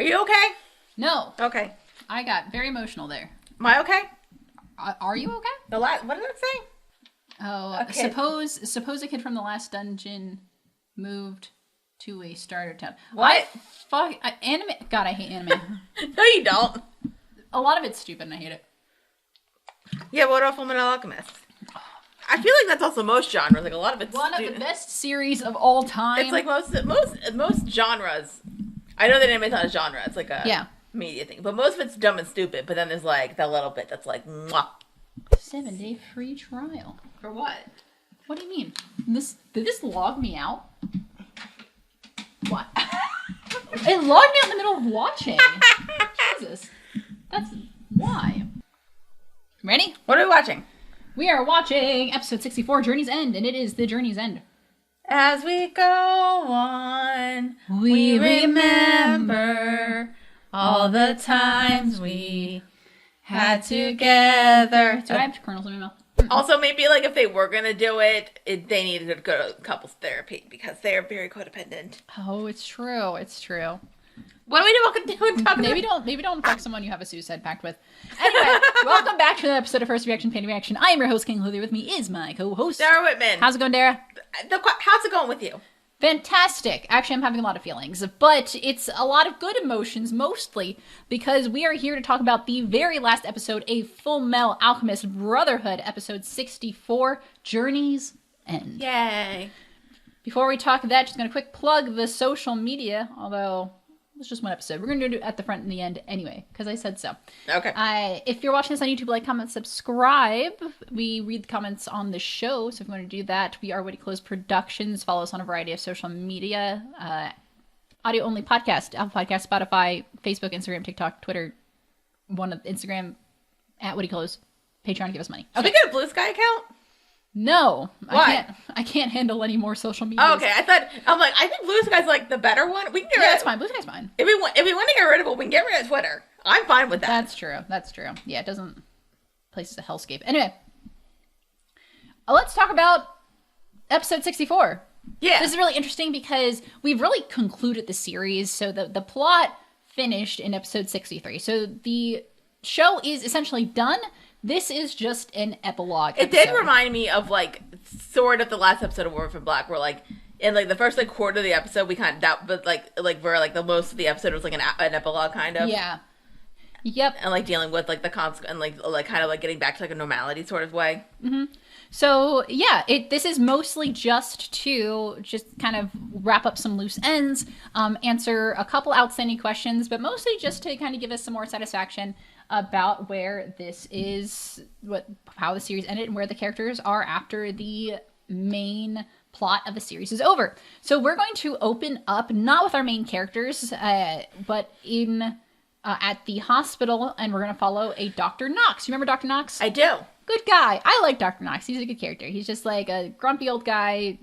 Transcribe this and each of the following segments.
Are you okay? No. Okay. I got very emotional there. Am I okay? Are you okay? What did it say? Oh, suppose a kid from the last dungeon moved to a starter town. What? Anime. God, I hate anime. No, you don't. A lot of it's stupid and I hate it. Yeah, what about Fullmetal Alchemist? I feel like that's also most genres. Like a lot of it's one of the best series of all time. It's like most genres. I know that anime's not a genre. It's like a media thing. But most of it's dumb and stupid. But then there's like that little bit that's like, mwah. 7-day free trial. For what? What do you mean? Did this log me out? What? It logged me out in the middle of watching. Jesus. That's why. Ready? What are we watching? We are watching episode 64, Journey's End, and it is the Journey's End. As we go on, we remember all the times we had together. Do I have kernels in my mouth? Also, maybe like if they were gonna do it, they needed to go to couples therapy because they're very codependent. Oh, it's true. It's true. What are we doing? Maybe don't fuck someone you have a suicide pact with. Anyway, welcome back to the episode of First Reaction, Pain Reaction. I am your host, King Luther. With me is my co-host, Dara Whitman. How's it going, Dara? How's it going with you? Fantastic. Actually, I'm having a lot of feelings, but it's a lot of good emotions, mostly because we are here to talk about the very last episode, a Fullmetal Alchemist Brotherhood, episode 64, Journey's End. Yay. Before we talk that, just going to quick plug the social media, although it's just one episode. We're going to do it at the front and the end anyway, because I said so. Okay. If you're watching this on YouTube, like, comment, subscribe. We read the comments on the show, so if you want to do that, we are Witty Close Productions. Follow us on a variety of social media. Audio-only podcast, Apple Podcast, Spotify, Facebook, Instagram, TikTok, Twitter, Instagram, at Witty Close. Patreon, give us money. Okay. Should we get a Blue Sky account? No. Why? I can't handle any more social media. Oh, okay. I think Blue Sky's like the better one. We can get rid of that's fine. Blue Sky's fine. If we want to get rid of it, we can get rid of Twitter. I'm fine with that. That's true. Yeah, it doesn't... Place is a hellscape. Anyway. Let's talk about episode 64. Yeah. This is really interesting because we've really concluded the series. So the plot finished in episode 63. So the show is essentially done. This is just an epilogue episode. It did remind me of, like, sort of the last episode of Orphan Black, where, like, in, like, the first, like, quarter of the episode, we kind of, where, like, the most of the episode was, like, an epilogue, kind of. Yeah. Yep. And, like, dealing with, like, the and, like, kind of, like, getting back to, like, a normality sort of way. Mm-hmm. So, yeah, this is mostly just to kind of wrap up some loose ends, answer a couple outstanding questions, but mostly just to kind of give us some more satisfaction about where this is, how the series ended and where the characters are after the main plot of the series is over. So we're going to open up, not with our main characters, but in at the hospital, and we're going to follow a Dr. Knox. You remember Dr. Knox? I do. Good guy. I like Dr. Knox. He's a good character. He's just like a grumpy old guy,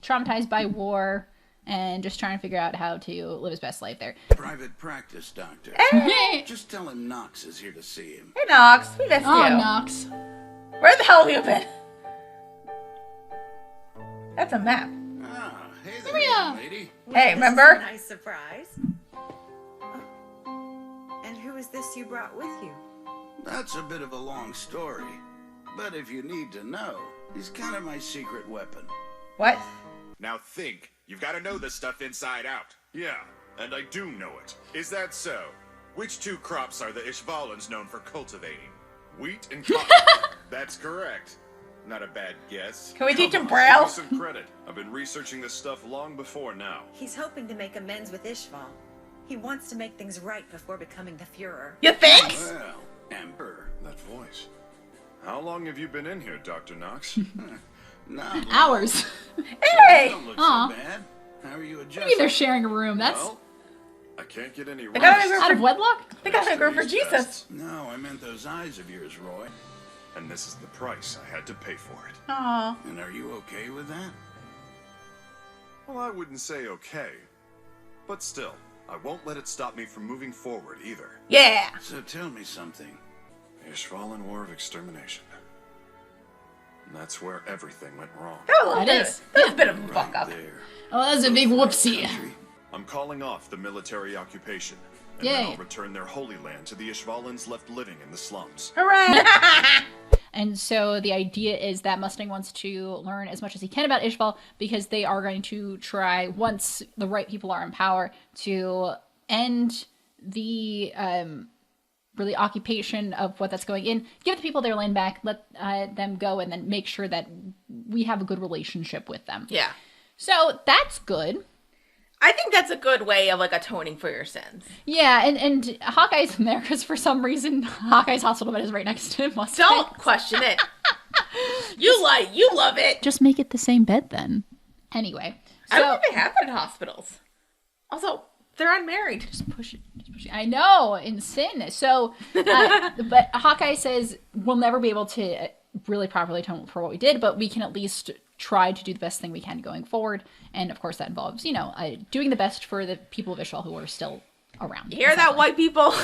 traumatized by war, and just trying to figure out how to live his best life there. Private practice, doctor. Hey! Just tell him Knox is here to see him. Hey, Knox. We missed you. Oh, Knox. Where the hell have you been? That's a map. Ah, hey there, Maria. young lady. Hey, remember? This is a nice surprise. And who is this you brought with you? That's a bit of a long story. But if you need to know, he's kind of my secret weapon. What? Now think. You've got to know this stuff inside out. Yeah, and I do know it. Is that so? Which two crops are the Ishvalans known for cultivating? Wheat and cotton. That's correct. Not a bad guess. Can we teach him Come on, Braille? give me some credit. I've been researching this stuff long before now. He's hoping to make amends with Ishval. He wants to make things right before becoming the Führer. You think? Well, Emperor. That voice. How long have you been in here, Dr. Knox? Not Hours. Hey! Don't look Aw. so bad. How are you Maybe adjusting? they're sharing a room. That's Well, I can't get any They gotta rest. go out of wedlock? They gotta go for These Jesus. tests. No, I meant those eyes of yours, Roy. And this is the price I had to pay for it. Aw. And are you okay with that? Well, I wouldn't say okay. But still, I won't let it stop me from moving forward either. Yeah. So tell me something. Ishvalan War of Extermination. And that's where everything went wrong. That was a That bit, is. that was a bit of a fuck Right up. there. Oh, that's a big whoopsie. Country. I'm calling off the military occupation. And Yay. then I'll return their holy land to the Ishvalans left living in the slums. Hooray! And so the idea is that Mustang wants to learn as much as he can about Ishval because they are going to try, once the right people are in power, to end the really occupation of what that's going in, give the people their land back, let them go, and then make sure that we have a good relationship with them. Yeah. So that's good. I think that's a good way of, like, atoning for your sins. Yeah, and Hawkeye's in there because for some reason Hawkeye's hospital bed is right next to Mustang. Don't question it. You love it. Just make it the same bed then. Anyway. I don't think they have that in hospitals. Also, they're unmarried. Just push it. I know, in sin. So, but Hawkeye says we'll never be able to really properly atone for what we did, but we can at least try to do the best thing we can going forward. And of course, that involves, doing the best for the people of Ishval who are still around. You hear that, white people?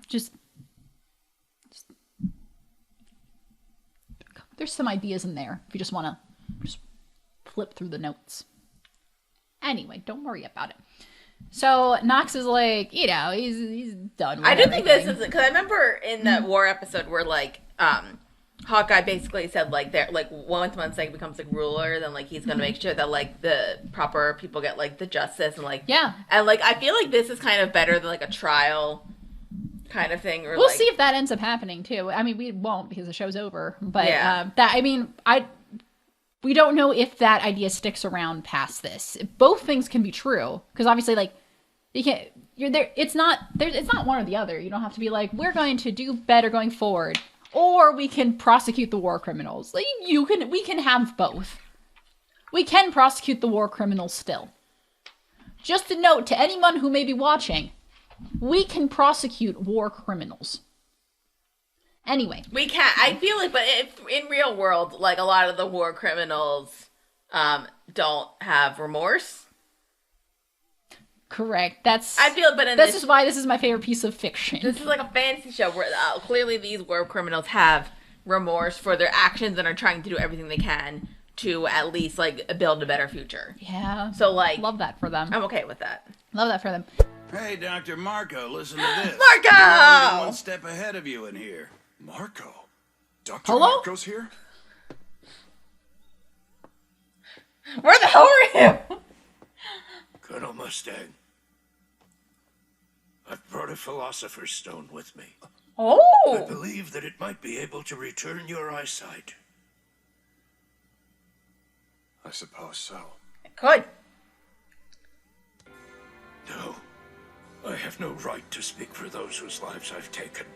Just there's some ideas in there if you just want to just flip through the notes. Anyway, don't worry about it. So Nox is like, he's done with I do think this everything. is because I remember in that war episode where like Hawkeye basically said like they're like once Mustang becomes like ruler, then like he's gonna make sure that like the proper people get like the justice and like and like I feel like this is kind of better than like a trial kind of thing. Or, we'll like, see if that ends up happening too. I mean, we won't because the show's over. But yeah. We don't know if that idea sticks around past this. Both things can be true because obviously, like, you can't. You're there. It's not one or the other. You don't have to be like, we're going to do better going forward, or we can prosecute the war criminals. Like, we can have both. We can prosecute the war criminals still. Just a note to anyone who may be watching: we can prosecute war criminals. Anyway. We can't. I feel like, but if, in real world, like a lot of the war criminals don't have remorse. Correct. I feel, but this is why this is my favorite piece of fiction. This is like a fantasy show where clearly these war criminals have remorse for their actions and are trying to do everything they can to at least like build a better future. Yeah. So like, love that for them. I'm okay with that. Love that for them. Hey, Dr. Marco, listen to this. Marco! I'm already one step ahead of you in here. Marco? Dr. Hello? Marco's here? Where the hell are you? Colonel Mustang, I've brought a Philosopher's Stone with me. I Oh! believe that it might be able to return your eyesight. I suppose so. Good. No, I have no right to speak for those whose lives I've taken.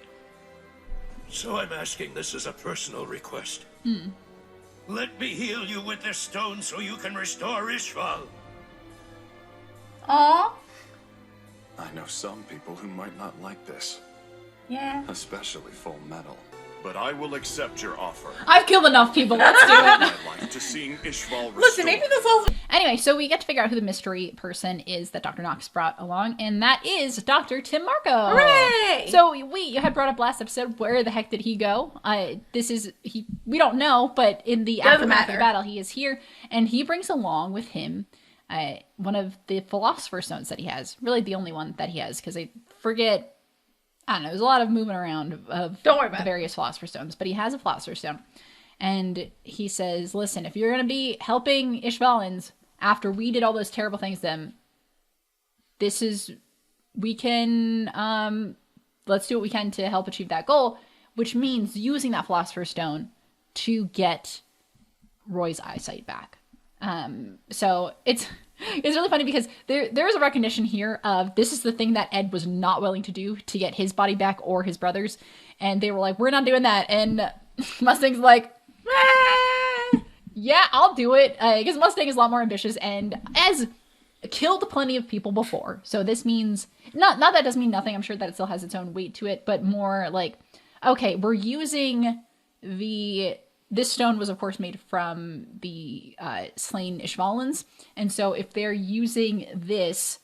So I'm asking this as a personal request. Let me heal you with this stone so you can restore Ishval. Aw. I know some people who might not like this, Yeah. especially Fullmetal. But I will accept your offer. I've killed enough people. Let's do it. My life to seeing Ishval restored. Listen, maybe this also. Anyway, so we get to figure out who the mystery person is that Dr. Nox brought along, and that is Dr. Tim Marco. Hooray! So we had brought up last episode, where the heck did he go? We don't know, but in the Doesn't aftermath of matter. the battle, he is here, and he brings along with him one of the Philosopher's Stones that he has. Really the only one that he has, because I forget. I don't know, there's a lot of movement around of Don't worry about the various Philosopher's Stones, but he has a Philosopher's Stone. And he says, listen, if you're going to be helping Ishvalans after we did all those terrible things to them, let's do what we can to help achieve that goal, which means using that Philosopher's Stone to get Roy's eyesight back. So it's really funny because there is a recognition here of this is the thing that Ed was not willing to do to get his body back or his brother's. And they were like, we're not doing that. And Mustang's like, yeah, I'll do it. Because Mustang is a lot more ambitious and has killed plenty of people before. So this means, not that doesn't mean nothing. I'm sure that it still has its own weight to it, but more like, okay, we're using this stone was, of course, made from the slain Ishvalans. And so if they're using this,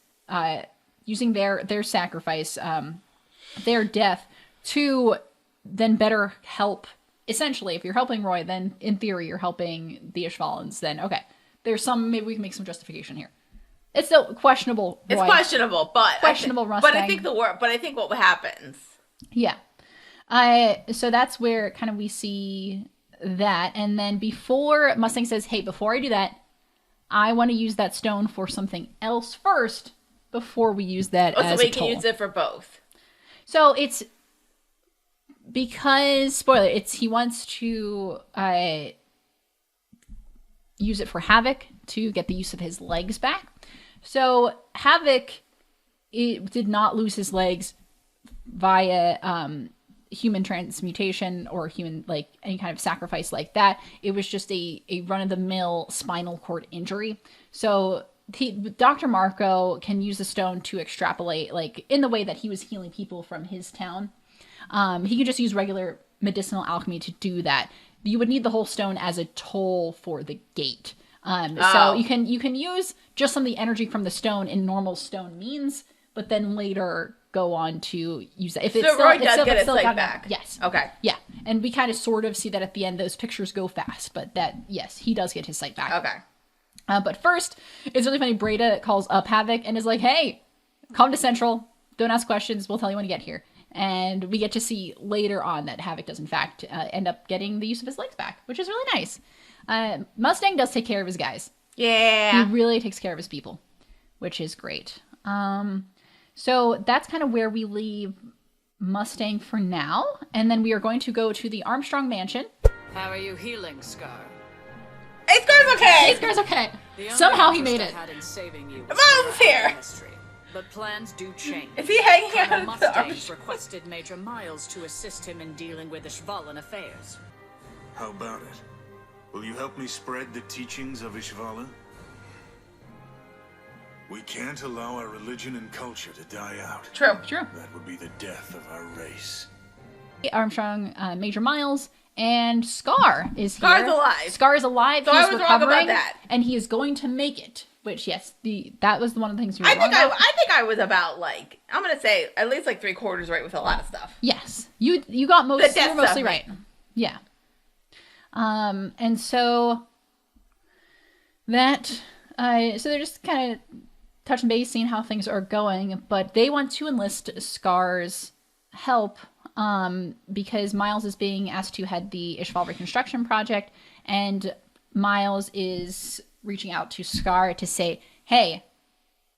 using their sacrifice, their death, to then better help, essentially, if you're helping Roy, then in theory you're helping the Ishvalans, then okay, maybe we can make some justification here. It's still questionable. It's questionable, but questionable Mustang. But I think what happens. Yeah. So that's where kind of we see that. And then before Mustang says, hey, before I do that, I want to use that stone for something else first before we use that as so we a can use it for both. So it's because, spoiler, he wants to use it for Havoc to get the use of his legs back. So Havoc did not lose his legs via human transmutation or human, like, any kind of sacrifice like that. It was just a run-of-the-mill spinal cord injury. So Dr. Marco can use the stone to extrapolate, like, in the way that he was healing people from his town. He could just use regular medicinal alchemy to do that. You would need the whole stone as a toll for the gate. So you can use just some of the energy from the stone in normal stone means, but then later go on to use that. If it's Roy does get his sight back. Yes. Okay. Yeah. And we kind of sort of see that at the end. Those pictures go fast, but yes, he does get his sight back. Okay. But first, it's really funny. Breda calls up Havoc and is like, hey, come to Central. Don't ask questions. We'll tell you when you get here. And we get to see later on that Havoc does, in fact, end up getting the use of his legs back, which is really nice. Mustang does take care of his guys. Yeah. He really takes care of his people, which is great. So that's kind of where we leave Mustang for now. And then we are going to go to the Armstrong Mansion. How are you healing, Scar? Hey, Scar's okay! Hey, Scar's okay. Somehow he made it. Mom's here! But plans do change. Is he hanging out Colonel at the Mustang's requested Major Miles to assist him in dealing with Ishvalan affairs. How about it? Will you help me spread the teachings of Ishvala? We can't allow our religion and culture to die out. True. That would be the death of our race. Armstrong, Major Miles, and Scar is here. Scar's alive. Scar is alive. So He's I was recovering, wrong about that. and he is going to make it. Which, yes, that was one of the things we were wrong about. I think I was about, like, I'm gonna say at least like 3/4 right with a lot of stuff. Yes, you got you were mostly stuff, right. Yeah. And so that so they're just kind of touching base, seeing how things are going, but they want to enlist Scar's help because Miles is being asked to head the Ishval Reconstruction Project, and Miles is reaching out to Scar to say, hey,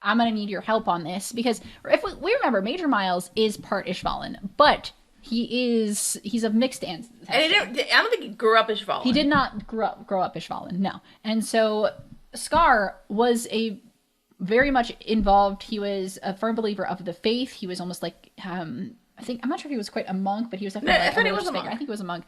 I'm going to need your help on this. Because if we remember, Major Miles is part Ishvalan, but he's of mixed ancestry. And I don't think he grew up Ishvalan. He did not grow up Ishvalan, no. And so Scar was very much involved. He was a firm believer of the faith. He was almost like, I'm not sure if he was quite a monk, but he was definitely I think he was a monk.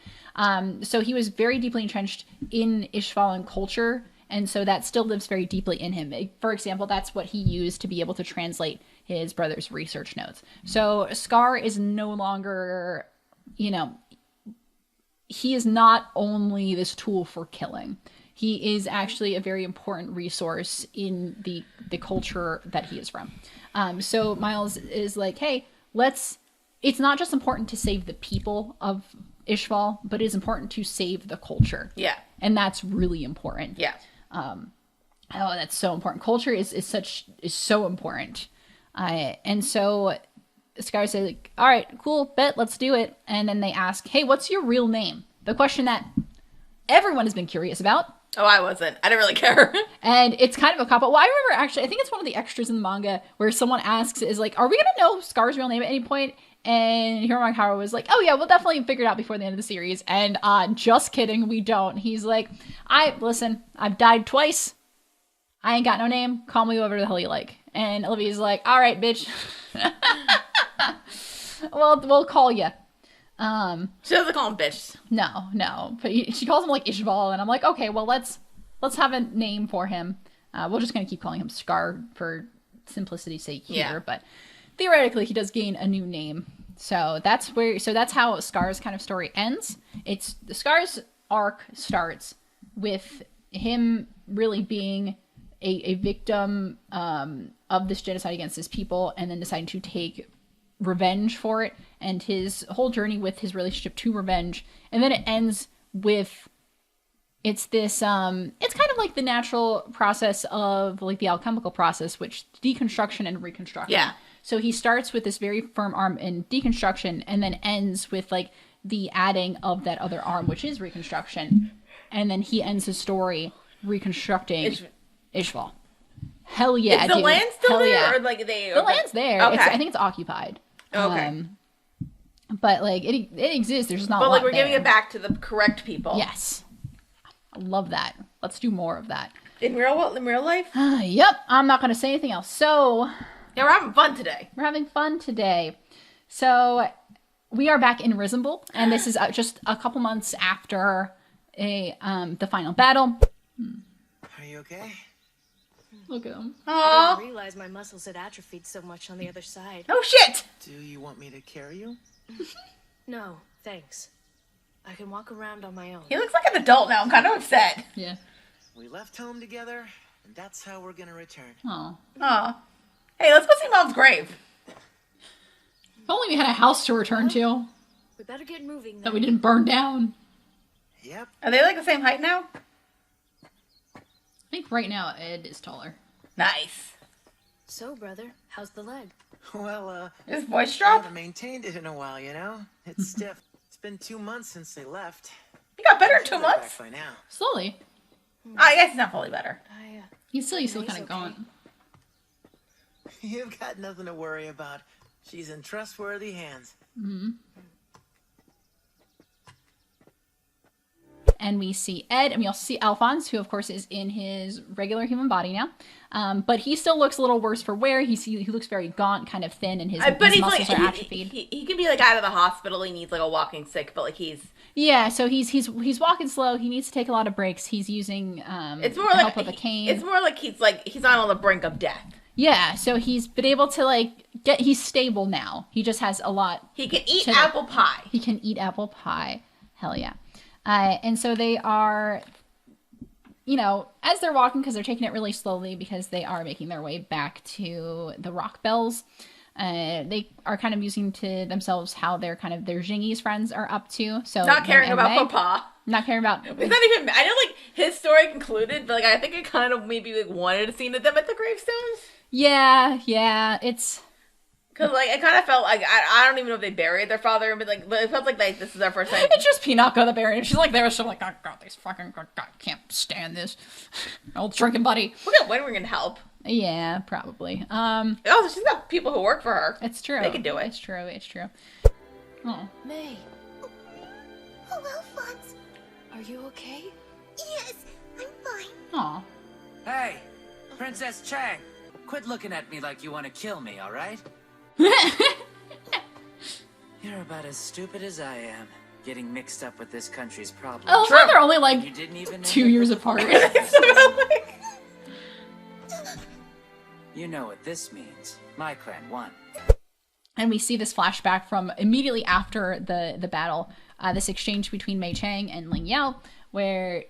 So he was very deeply entrenched in Ishvalan culture. And so that still lives very deeply in him. For example, that's what he used to be able to translate his brother's research notes. So Scar is no longer, he is not only this tool for killing. He is actually a very important resource in the culture that he is from. So Miles is like, hey, it's not just important to save the people of Ishval, but it is important to save the culture. Yeah. And that's really important. Yeah. That's so important. Culture is so important. And so Scar says, like, all right, cool, bet, let's do it. And then they ask, hey, what's your real name? The question that everyone has been curious about. Oh, I wasn't. I didn't really care. And it's kind of a cop-out. Well, I remember actually, I think it's one of the extras in the manga where someone asks, is like, are we going to know Scar's real name at any point? And Hiromakara was like, oh yeah, we'll definitely figure it out before the end of the series. And just kidding, we don't. He's like, I've died twice. I ain't got no name. Call me whatever the hell you like. And Olivia's like, all right, bitch. Well, we'll call you. She doesn't call him bitch. No. But she calls him like Ishval, and I'm like, okay, well, let's have a name for him. We're just gonna keep calling him Scar for simplicity's sake here. Yeah. But theoretically, he does gain a new name. So that's how Scar's kind of story ends. The Scar's arc starts with him really being a victim of this genocide against his people, and then deciding to take revenge for it, and his whole journey with his relationship to revenge. And then it ends with it's this, it's kind of like the natural process of like the alchemical process, which deconstruction and reconstruction. Yeah. So he starts with this very firm arm in deconstruction and then ends with like the adding of that other arm, which is reconstruction. And then he ends his story reconstructing Ishval. Hell yeah, Is the land still there? Yeah. Or like the land's there. Okay. I think it's occupied. Okay. But like it exists. There's just not. But a like lot we're giving there. it back to the correct people. Yes, I love that. Let's do more of that. In real life? Yep. I'm not gonna say anything else. So Yeah, we're having fun today. we're having fun today. So we are back in Risenbul, and this is just a couple months after the final battle. Are you okay? Look at him. I Aww. didn't realize my muscles had atrophied so much on the other side. Oh shit! Do you want me to carry you? No, thanks. I can walk around on my own. He looks like an adult now. I'm kind of upset. Yeah. We left home together, and that's how we're gonna return. Oh. Aw. Hey, let's go see Mom's grave. If only we had a house to return to We better get moving that then. we didn't burn down. Yep. Are they like the same height now? I think right now Ed is taller. Nice. So, brother, how's the leg? Well, His voice I drop? haven't maintained it in a while, you know? It's stiff. It's been 2 months since they left. He got better in Should 2 be back months? by now. Slowly. I guess he's not fully better. He's still He's kind of okay. gaunt. You've got nothing to worry about. She's in trustworthy hands. And we see Ed, and we also see Alphonse, who of course is in his regular human body now. But he still looks a little worse for wear. He looks very gaunt, kind of thin, and his But he's muscles like, are atrophied. he can be like out of the hospital. He needs like a walking stick, but like he's. Yeah, so he's walking slow. He needs to take a lot of breaks. He's using It's more the like help of a cane. It's more like he's on the brink of death. Yeah, so he's been able to he's stable now. He just has a lot. He can eat to- apple pie. He can eat apple pie. Hell yeah. And so they are, as they're walking, because they're taking it really slowly because they are making their way back to the Rock Bells. They are kind of using to themselves how their Jingies friends are up to. So Not caring and about Meg, Papa. Not caring about. It's not even. I know like his story concluded, but like I think it kind of maybe like wanted a scene of them at the gravestones. Yeah, it's. Cause like it kind of felt like I don't even know if they buried their father, but it felt like this is our first time. It's just Pinocchio the Baron. She's like there, so like, oh god, these fucking God, can't stand this old drinking buddy. We'll get Windring and help. Yeah, probably. Also, she's got people who work for her. It's true. They can do it. It's true. Oh, May, Oh, Alphonse. are you okay? Yes, I'm fine. oh. Hey, Princess Chang, quit looking at me like you want to kill me, all right? You're about as stupid as I am, getting mixed up with this country's problems. Oh, so they're only You like didn't even 2 years apart. You know what this means. My clan won. And we see this flashback from immediately after the battle, this exchange between Mei Chang and Ling Yao, where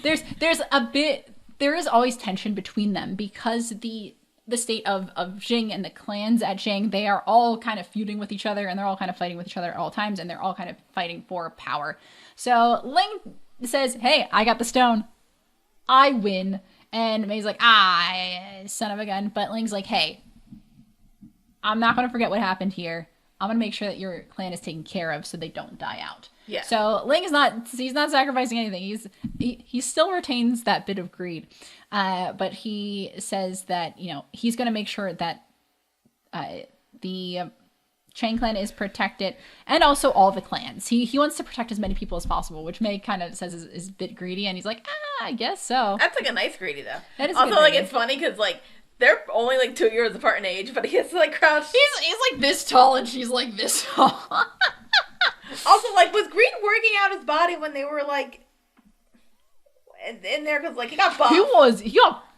there is always tension between them because the state of Jing and the clans at Jing, they are all kind of feuding with each other and they're all kind of fighting with each other at all times and they're all kind of fighting for power. So Ling says, hey, I got the stone. I win. And Mei's like, son of a gun. But Ling's like, hey, I'm not going to forget what happened here. I'm going to make sure that your clan is taken care of so they don't die out. Yeah. So Ling is he's not sacrificing anything. He still retains that bit of greed. But he says that, he's going to make sure that the Chang clan is protected and also all the clans. He wants to protect as many people as possible, which Mei kind of says is a bit greedy. And he's like, I guess so. That's like a nice greedy though. That is also good like greedy. it's funny because like they're only like 2 years apart in age, but he gets like crouched. He's like this tall and she's like this tall. Also, like, was Green working out his body when they were like in there? Because like he got buff. He got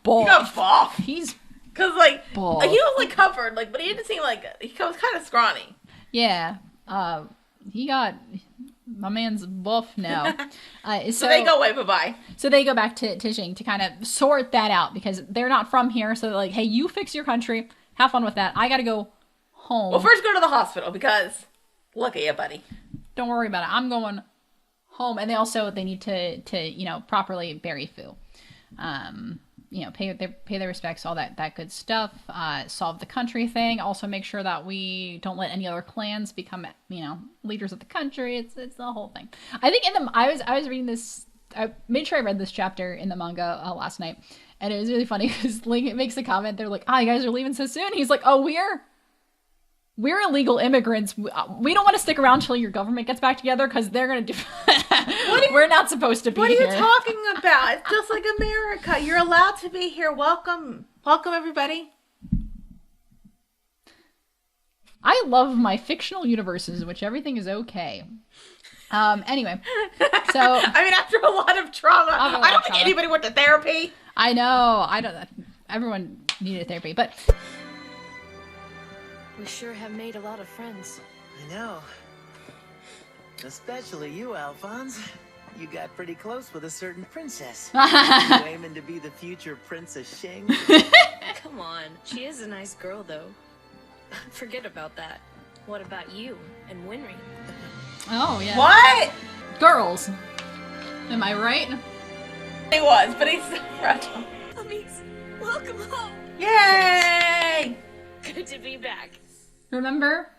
buff. He got buff. He's Because like he buff. was like covered, like, but he didn't seem like he was kind of scrawny. Yeah. My man's buff now. So they go, wait, bye-bye. So they go back to Jing to kind of sort that out because they're not from here. So they're like, hey, you fix your country. Have fun with that. I got to go home. Well, first go to the hospital because look at you, buddy. Don't worry about it. I'm going home, and they need to properly bury Fu. Pay their respects, all that good stuff. Solve the country thing. Also make sure that we don't let any other clans become leaders of the country. It's the whole thing. I think I was reading this. I made sure I read this chapter in the manga last night, and it was really funny because Link makes a comment. They're like, you guys are leaving so soon." He's like, "Oh, we're illegal immigrants. We don't want to stick around till your government gets back together because they're going to do... We're not supposed to be here." What are you talking about? It's just like America. You're allowed to be here. Welcome. Welcome, everybody. I love my fictional universes in which everything is okay. Anyway, so... I mean, after a lot of trauma, I don't think anybody went to therapy. I know. Everyone needed therapy, but... We sure have made a lot of friends. I know. Especially you, Alphonse. You got pretty close with a certain princess. You aiming to be the future Princess Shing? Come on. She is a nice girl, though. Forget about that. What about you and Winry? Oh, yeah. What? Girls. Am I right? He was, but he's so fragile. Mummies, welcome home. Yay! Good to be back. Remember?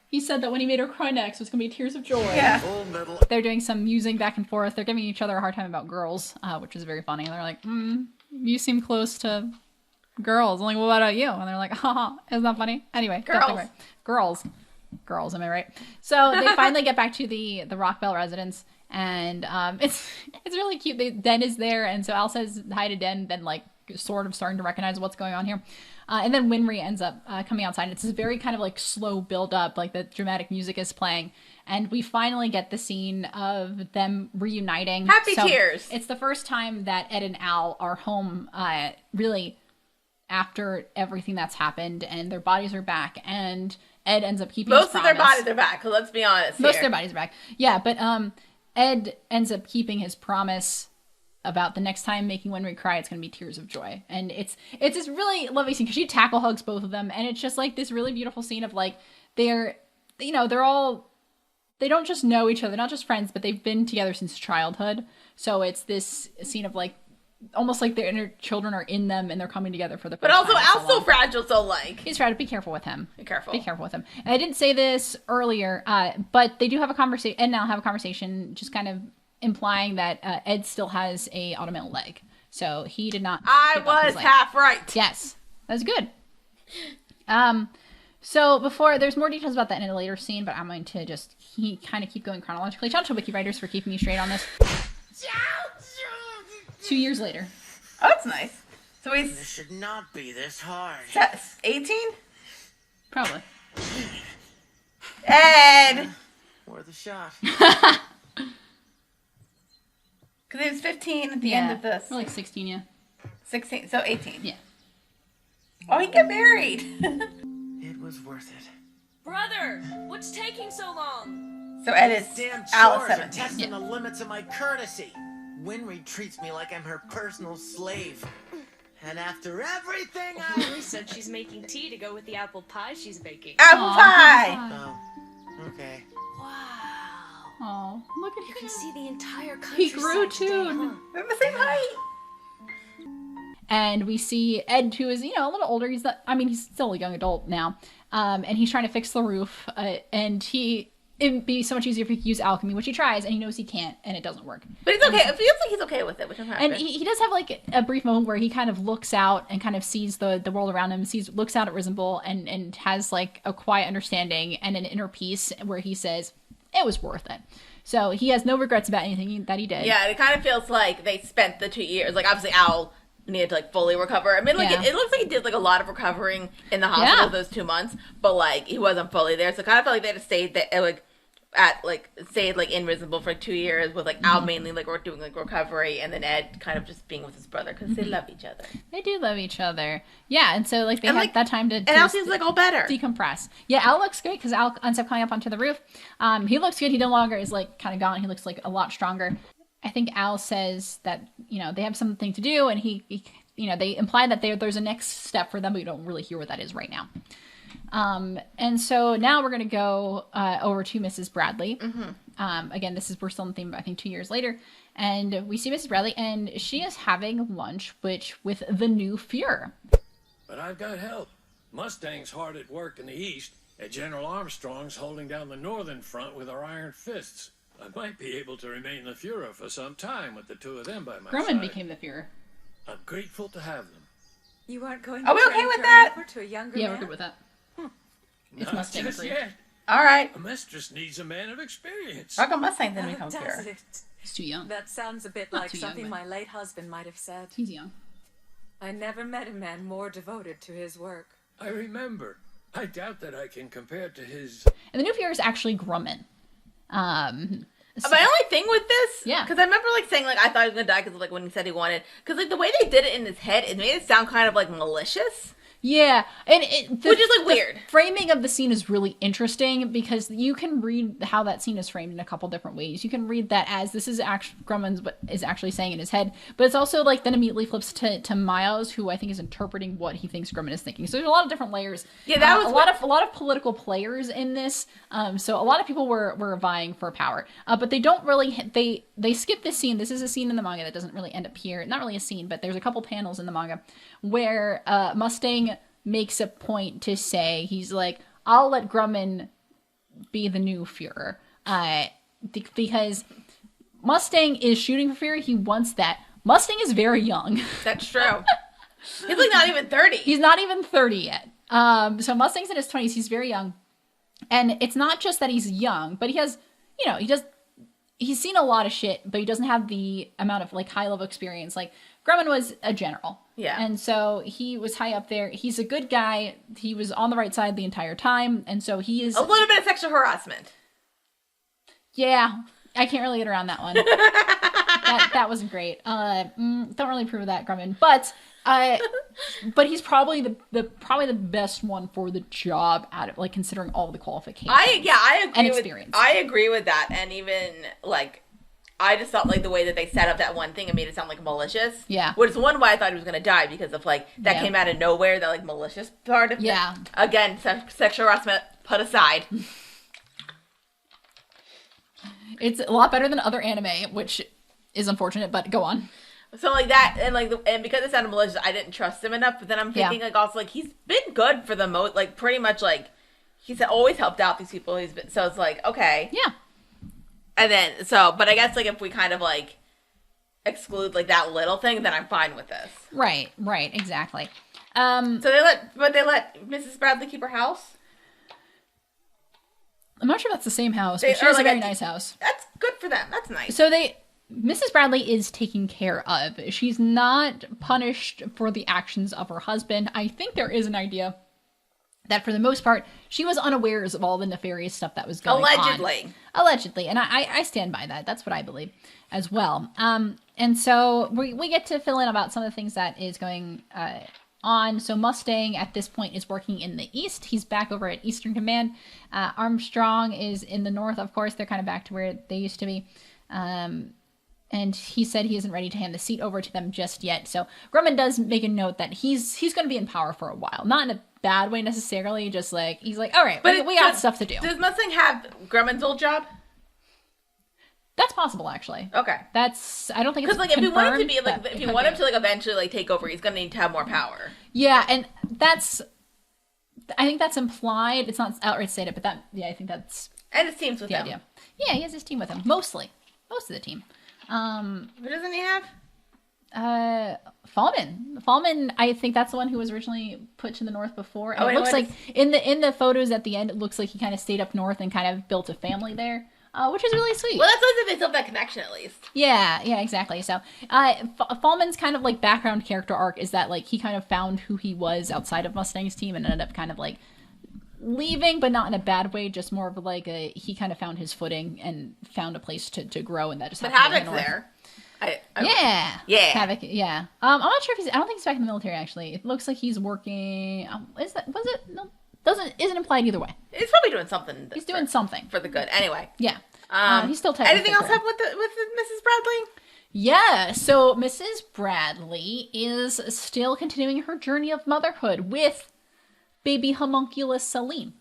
He said that when he made her cry next, it was going to be tears of joy. Yeah. They're doing some musing back and forth. They're giving each other a hard time about girls, which is very funny. They're like, you seem close to girls. I'm like, what about you? And they're like, haha, isn't that funny? Anyway. Girls. Girls, am I right? So they finally get back to the Rockbell residence, and it's really cute. Den is there, and so Al says hi to Den, then like sort of starting to recognize what's going on here. And then Winry ends up coming outside. It's this very kind of like slow build up, like the dramatic music is playing. And we finally get the scene of them reuniting. Happy tears. It's the first time that Ed and Al are home really after everything that's happened, and their bodies are back, and Ed ends up keeping his promise. Most of their bodies are back, let's be honest. Most of their bodies are back. Yeah, but Ed ends up keeping his promise about the next time making Winry cry, it's going to be tears of joy. And it's this really lovely scene because she tackle hugs both of them, and it's just like this really beautiful scene of like they don't just know each other, not just friends, but they've been together since childhood. So it's this scene of like almost like their inner children are in them and they're coming together for the first time. But also Al's so fragile, so like he's fragile. Be careful with him. Be careful with him. And I didn't say this earlier, but they do have a conversation. Ed and Al have a conversation, just kind of implying that Ed still has a automatic leg, so he did not. I was half right. Yes, that's good. So before there's more details about that in a later scene, but I'm going to just kind of keep going chronologically. Shout out to Wiki writers for keeping me straight on this. 2 years later. Oh, that's nice. So he's. This should not be this hard. 18? Probably. Ed. Worth a shot. Because he was 15 at the end of this. Or like 16, yeah. 16, so 18. Yeah. Oh, he got married. It was worth it. Brother, what's taking so long? So Ed is Damn Alice chores are 17. testing the limits of my courtesy. Winry treats me like I'm her personal slave. And after everything Winry said she's making tea to go with the apple pie she's baking. Apple pie! Oh, okay. Oh, look at you can see the entire country. He grew too. They're the same height. And we see Ed, who is, a little older. He's still a young adult now. And he's trying to fix the roof. And it'd be so much easier if he could use alchemy, which he tries, and he knows he can't, and it doesn't work. But he's okay. It feels like he's okay with it, which I'm happy. And he does have like a brief moment where he kind of looks out and kind of sees the world around him, looks out at Risenbull and has like a quiet understanding and an inner peace where he says, it was worth it. So he has no regrets about anything that he did. Yeah, it kind of feels like they spent the 2 years. Like, obviously, Al needed to, like, fully recover. I mean, like, it looks like he did, like, a lot of recovering in the hospital those 2 months. But, like, he wasn't fully there. So it kind of felt like they had stayed there, stayed in Risenbull for like 2 years with, like, Al mainly, like, doing, like, recovery. And then Ed kind of just being with his brother because they love each other. They do love each other. Yeah, and so, like, they had that time to... And Al seems, like, all better. Decompress. Yeah, Al looks great because Al ends up coming up onto the roof. He looks good. He no longer is, like, kind of gone. He looks, like, a lot stronger. I think Al says that, they have something to do, and he they imply that there's a next step for them, but we don't really hear what that is right now. And so now we're going to go over to Mrs. Bradley. Again, we're still in the theme, I think 2 years later. And we see Mrs. Bradley, and she is having lunch with the new Fuhrer. But I've got help. Mustang's hard at work in the east, and General Armstrong's holding down the northern front with our iron fists. I might be able to remain the Fuhrer for some time with the two of them by my Grumman side. became the Fuhrer. I'm grateful to have them. You aren't going Are we okay with that? over to a younger Yeah, man? we're good with that. It's Not Mustang just approved. yet. All right. A mistress needs a man of experience. How come Mustang didn't become Does Fuhrer? it? He's too young. That sounds a bit Not like too young, something but- my late husband might have said. He's young. I never met a man more devoted to his work. I remember. I doubt that I can compare to his... And the new Fuhrer is actually Grumman. My only thing with this, Yeah. because I remember like saying like I thought he was gonna die because like when he said he wanted, because like the way they did it in his head, it made it sound kind of like malicious. Yeah, and Which is, like, the weird. Framing of the scene is really interesting because you can read how that scene is framed in a couple different ways. You can read that as this is actually Grumman's what is actually saying in his head, but it's also like then immediately flips to Miles, who I think is interpreting what he thinks Grumman is thinking. So there's a lot of different layers. Yeah, that was a lot of political players in this. So a lot of people were vying for power, but they don't really they skip this scene. This is a scene in the manga that doesn't really end up here. Not really a scene, but there's a couple panels in the manga where Mustang makes a point to say, he's like, I'll let Grumman be the new Fuhrer. Because Mustang is shooting for Fuhrer. He wants that. Mustang is very young. That's true. He's like not even 30. He's not even 30 yet. So Mustang's in his 20s. He's very young. And it's not just that he's young, but he has, he's seen a lot of shit, but he doesn't have the amount of like high level experience. Like Grumman was a general. Yeah. And so he was high up there. He's a good guy. He was on the right side the entire time. And so he is... A little bit of sexual harassment. Yeah. I can't really get around that one. that wasn't great. Don't really approve of that, Grumman. But he's probably the best one for the job out of, like, considering all the qualifications. I agree and experience. I agree with that. And even like I just felt like the way that they set up that one thing, it made it sound like malicious. Yeah. Which is one why I thought he was going to die, because of like, that came out of nowhere, that like malicious part of it. Yeah. Again, sexual harassment put aside. It's a lot better than other anime, which is unfortunate, but go on. So like that, and like, and because it sounded malicious, I didn't trust him enough, but then I'm thinking like also like, he's been good for the most, like pretty much like, he's always helped out these people, so it's like, okay. Yeah. And then, but I guess, like, if we kind of, like, exclude, like, that little thing, then I'm fine with this. Right, exactly. So they let Mrs. Bradley keep her house? I'm not sure if that's the same house, but she has a very nice house. That's good for them. That's nice. So Mrs. Bradley is taken care of. She's not punished for the actions of her husband. I think there is an idea that for the most part, she was unawares of all the nefarious stuff that was going on. Allegedly. And I stand by that. That's what I believe as well. And so we get to fill in about some of the things that is going on. So Mustang at this point is working in the east. He's back over at Eastern Command. Armstrong is in the north. Of course, they're kind of back to where they used to be. And he said he isn't ready to hand the seat over to them just yet. So Grumman does make a note that he's going to be in power for a while. Not in a bad way necessarily, just like, he's like, all right, but we got stuff to do. Does Mustang have Grumman's old job? That's possible, actually. Okay. I don't think it's because like if he wanted to be like, if you want him to like eventually like take over, he's gonna need to have more power. Yeah, and I think that's implied. It's not outright stated, but I think that's and his team's with the him. Idea. Yeah, he has his team with him most of the team. Who doesn't he have? Fullmetal. I think that's the one who was originally put to the north before. And it looks like in the photos at the end, it looks like he kind of stayed up north and kind of built a family there, which is really sweet. Well, that's nice that they still have that connection at least. Yeah, exactly. So, Fullmetal's kind of like background character arc is that like he kind of found who he was outside of Mustang's team and ended up kind of like leaving, but not in a bad way, just more of like he kind of found his footing and found a place to grow, and that just. But Havoc's there. Yeah. Havoc. Yeah. I'm not sure if I don't think he's back in the military. Actually, it looks like he's working. Isn't implied either way. He's probably doing something. He's doing something for the good. Anyway. Yeah. He's still anything else happen with Mrs. Bradley? Yeah. So Mrs. Bradley is still continuing her journey of motherhood with baby homunculus Salim.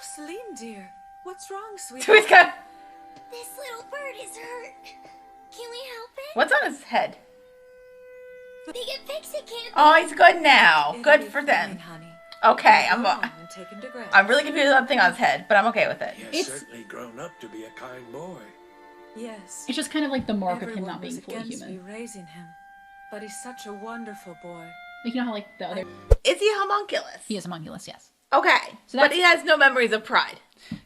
Celine, dear. What's wrong, So sweetheart? he's got... This little bird is hurt. Can we help it? What's on his head? They can fix it, can't Oh, he's good now. It'll Good be for fine, them. honey. Okay, Go on and take him to grass. I'm really confused about the thing on his head, but I'm okay with it. He has certainly grown up to be a kind boy. Yes. It's just kind of like the mark of him Everyone not being was fully against human. me raising him, but he's such a wonderful boy. Like, you know how like the other... Is he homunculus? He is homunculus, yes. Okay, So but he has no memories of pride.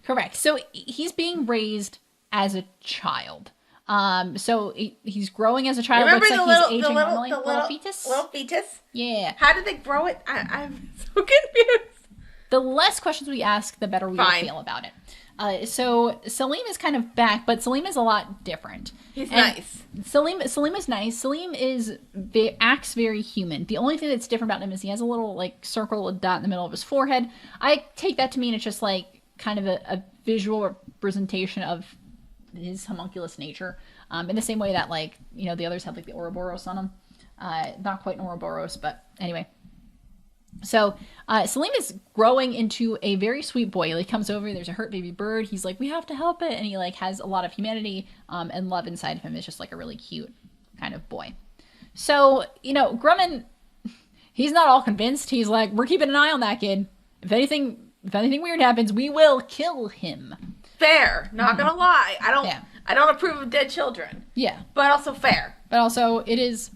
Correct. So he's being raised as a child. So he's growing as a child. Remember Looks the like little, he's the aging little, normally. the Little fetus? Little fetus? Yeah. How did they grow it? I'm so confused. The less questions we ask, the better we will feel about it. So Salim is kind of back, but Salim is a lot different. He's And nice. Salim is nice. Salim acts very human. The only thing that's different about him is he has a little like circle, a dot in the middle of his forehead. I take that to mean it's just like kind of a visual representation of his homunculus nature. In the same way that like, you know, the others have like the Ouroboros on them. Not quite an Ouroboros, but anyway. So Salim is growing into a very sweet boy. He comes over, there's a hurt baby bird. He's like, we have to help it. And he like has a lot of humanity and love inside of him. It's just like a really cute kind of boy. So, you know, Grumman, he's not all convinced. He's like, we're keeping an eye on that kid. If anything weird happens, we will kill him. Fair. Not gonna lie. I don't approve of dead children. Yeah. But also fair. But also it is,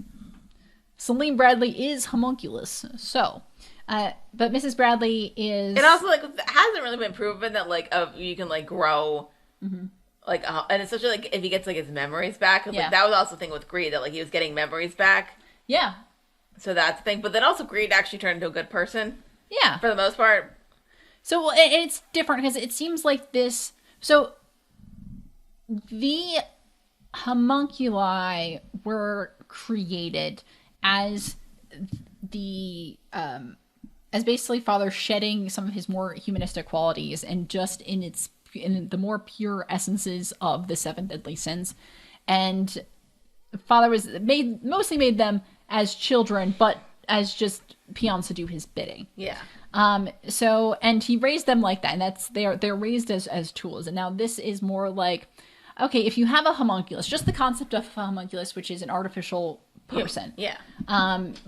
Salim Bradley is homunculus. So... but Mrs. Bradley is... It also, like, hasn't really been proven that, like, you can, like, grow, like, and especially, like, if he gets, like, his memories back. Cause, like, that was also the thing with Greed, that, like, he was getting memories back. Yeah. So that's the thing. But then also Greed actually turned into a good person. Yeah. For the most part. So, it's different, because it seems like this... So, the homunculi were created as the... as basically Father shedding some of his more humanistic qualities and just in the more pure essences of the seven deadly sins. And Father mostly made them as children, but as just peons to do his bidding. Yeah. So, and he raised them like that, and they're raised as tools. And now this is more like, okay, if you have a homunculus, just the concept of a homunculus, which is an artificial person. Yeah.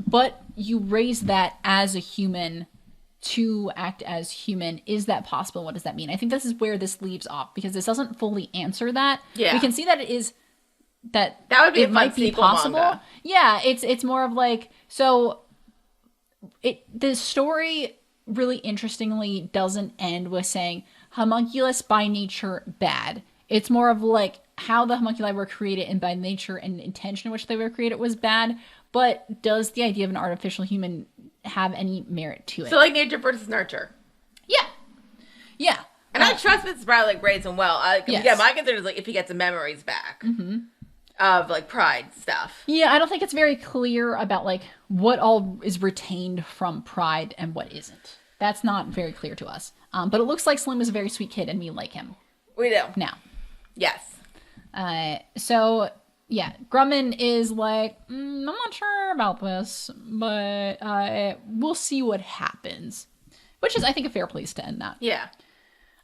But you raise that as a human to act as human. Is that possible? What does that mean? I think this is where this leaves off, because this doesn't fully answer that. Yeah. We can see that it is that would be it might be possible. Manga. Yeah, it's more of like, so the story really interestingly doesn't end with saying homunculus by nature bad. It's more of like how the homunculi were created and by nature and intention in which they were created was bad, but does the idea of an artificial human have any merit to it? So like nature versus nurture. Yeah. Yeah. And I trust Mrs. Bradley like raised him well. Yes. Yeah, my concern is like if he gets the memories back of like pride stuff. Yeah, I don't think it's very clear about like what all is retained from pride and what isn't. That's not very clear to us. But it looks like Slim is a very sweet kid and we like him. We do. Now. Yes. So yeah, Grumman is like, I'm not sure about this, but we'll see what happens. Which is, I think, a fair place to end that. Yeah.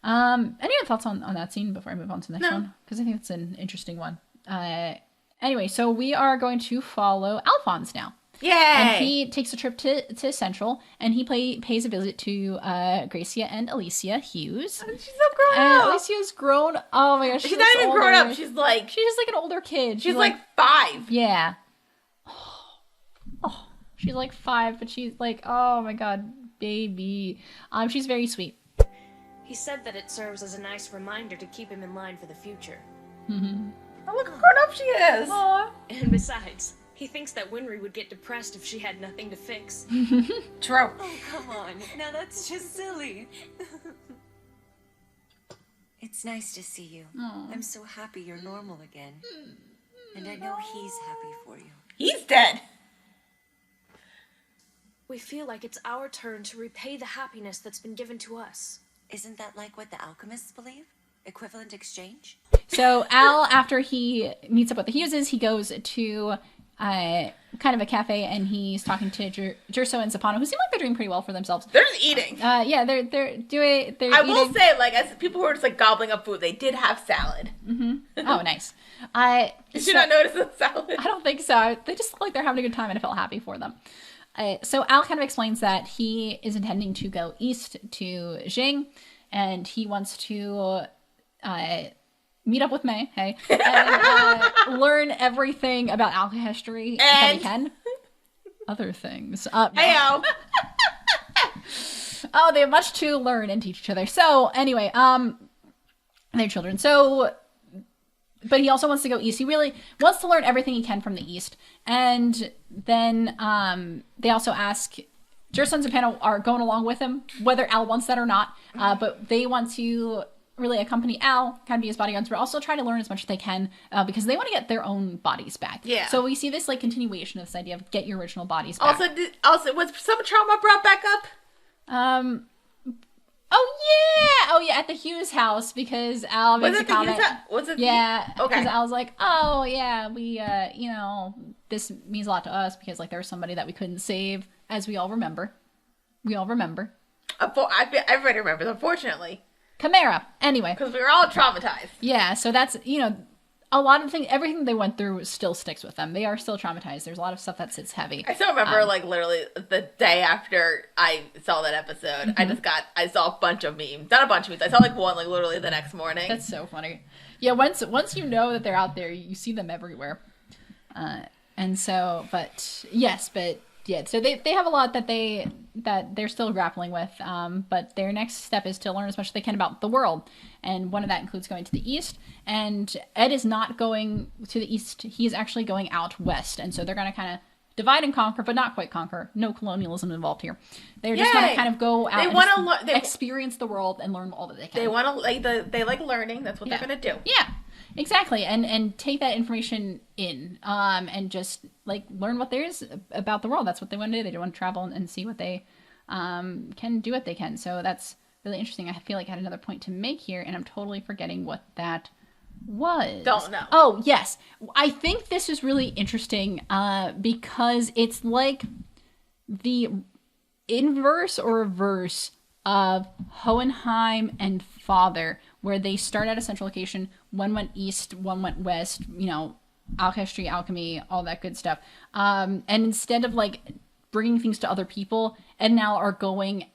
Any other thoughts on that scene before I move on to the next one? Because I think it's an interesting one. Anyway, so we are going to follow Alphonse now. Yay! And he takes a trip to Central, and he pays a visit to Gracia and Alicia Hughes. Oh, she's so grown up. Alicia's grown. Oh my gosh, she's not even grown up. She's just like an older kid. She's like 5. Yeah. Oh, she's like 5, but she's like, oh my god, baby. She's very sweet. He said that it serves as a nice reminder to keep him in line for the future. Mm-hmm. Oh, look how grown up she is. Aww. And besides, he thinks that Winry would get depressed if she had nothing to fix. True. Oh, come on. Now that's just silly. It's nice to see you. Aww. I'm so happy you're normal again. And I know he's happy for you. He's dead. We feel like it's our turn to repay the happiness that's been given to us. Isn't that like what the alchemists believe? Equivalent exchange? So Al, after he meets up with the Hugheses, he goes to kind of a cafe, and he's talking to Jerso and Zapano, who seem like they're doing pretty well for themselves. They're just eating. Yeah, they're doing. They're I eating. will say, like, as people who are just like gobbling up food, they did have salad. Oh, nice. Did you not notice the salad? I don't think so. They just look like they're having a good time, and I felt happy for them. So Al kind of explains that he is intending to go east to Jing, and he wants to meet up with May, and learn everything about alchemy that he can. Other things. Heyo. Oh, they have much to learn and teach each other. So anyway, they're children. So, but he also wants to go east. He really wants to learn everything he can from the east. And then they also ask, Jerso and Zapano are going along with him, whether Al wants that or not. But they want to really accompany Al, kind of be his bodyguards, but also try to learn as much as they can because they want to get their own bodies back. Yeah. So we see this like continuation of this idea of get your original bodies back. Also, was some trauma brought back up? Oh yeah, at the Hughes house because Al makes a comment. Was it? Yeah. Okay. Because Al's like, oh yeah, we this means a lot to us because like there was somebody that we couldn't save, as we all remember. Everybody remembers, unfortunately. Chimera. Anyway. Because we were all traumatized. Yeah, so that's, a lot of things, everything they went through still sticks with them. They are still traumatized. There's a lot of stuff that sits heavy. I still remember, literally the day after I saw that episode, I saw a bunch of memes. Not a bunch of memes. I saw, one, literally the next morning. That's so funny. Yeah, once you know that they're out there, you see them everywhere. And so, yeah, so they have a lot that they're still grappling with, but their next step is to learn as much as they can about the world, and one of that includes going to the east. And Ed is not going to the east; he is actually going out west, and so they're going to kind of divide and conquer, but not quite conquer. No colonialism involved here. They're just going to kind of go out. They want to experience the world and learn all that they can. They want to they like learning. That's what they're going to do. Yeah. Exactly, and take that information in, and just learn what there is about the world. That's what they want to do. They want to travel and see what they can do what they can. So that's really interesting. I feel like I had another point to make here, and I'm totally forgetting what that was. Don't know. Oh yes, I think this is really interesting because it's like the inverse or reverse of Hohenheim and Father, where they start at a central location. One went east, one went west, alchemy, all that good stuff. And instead of bringing things to other people, and now are going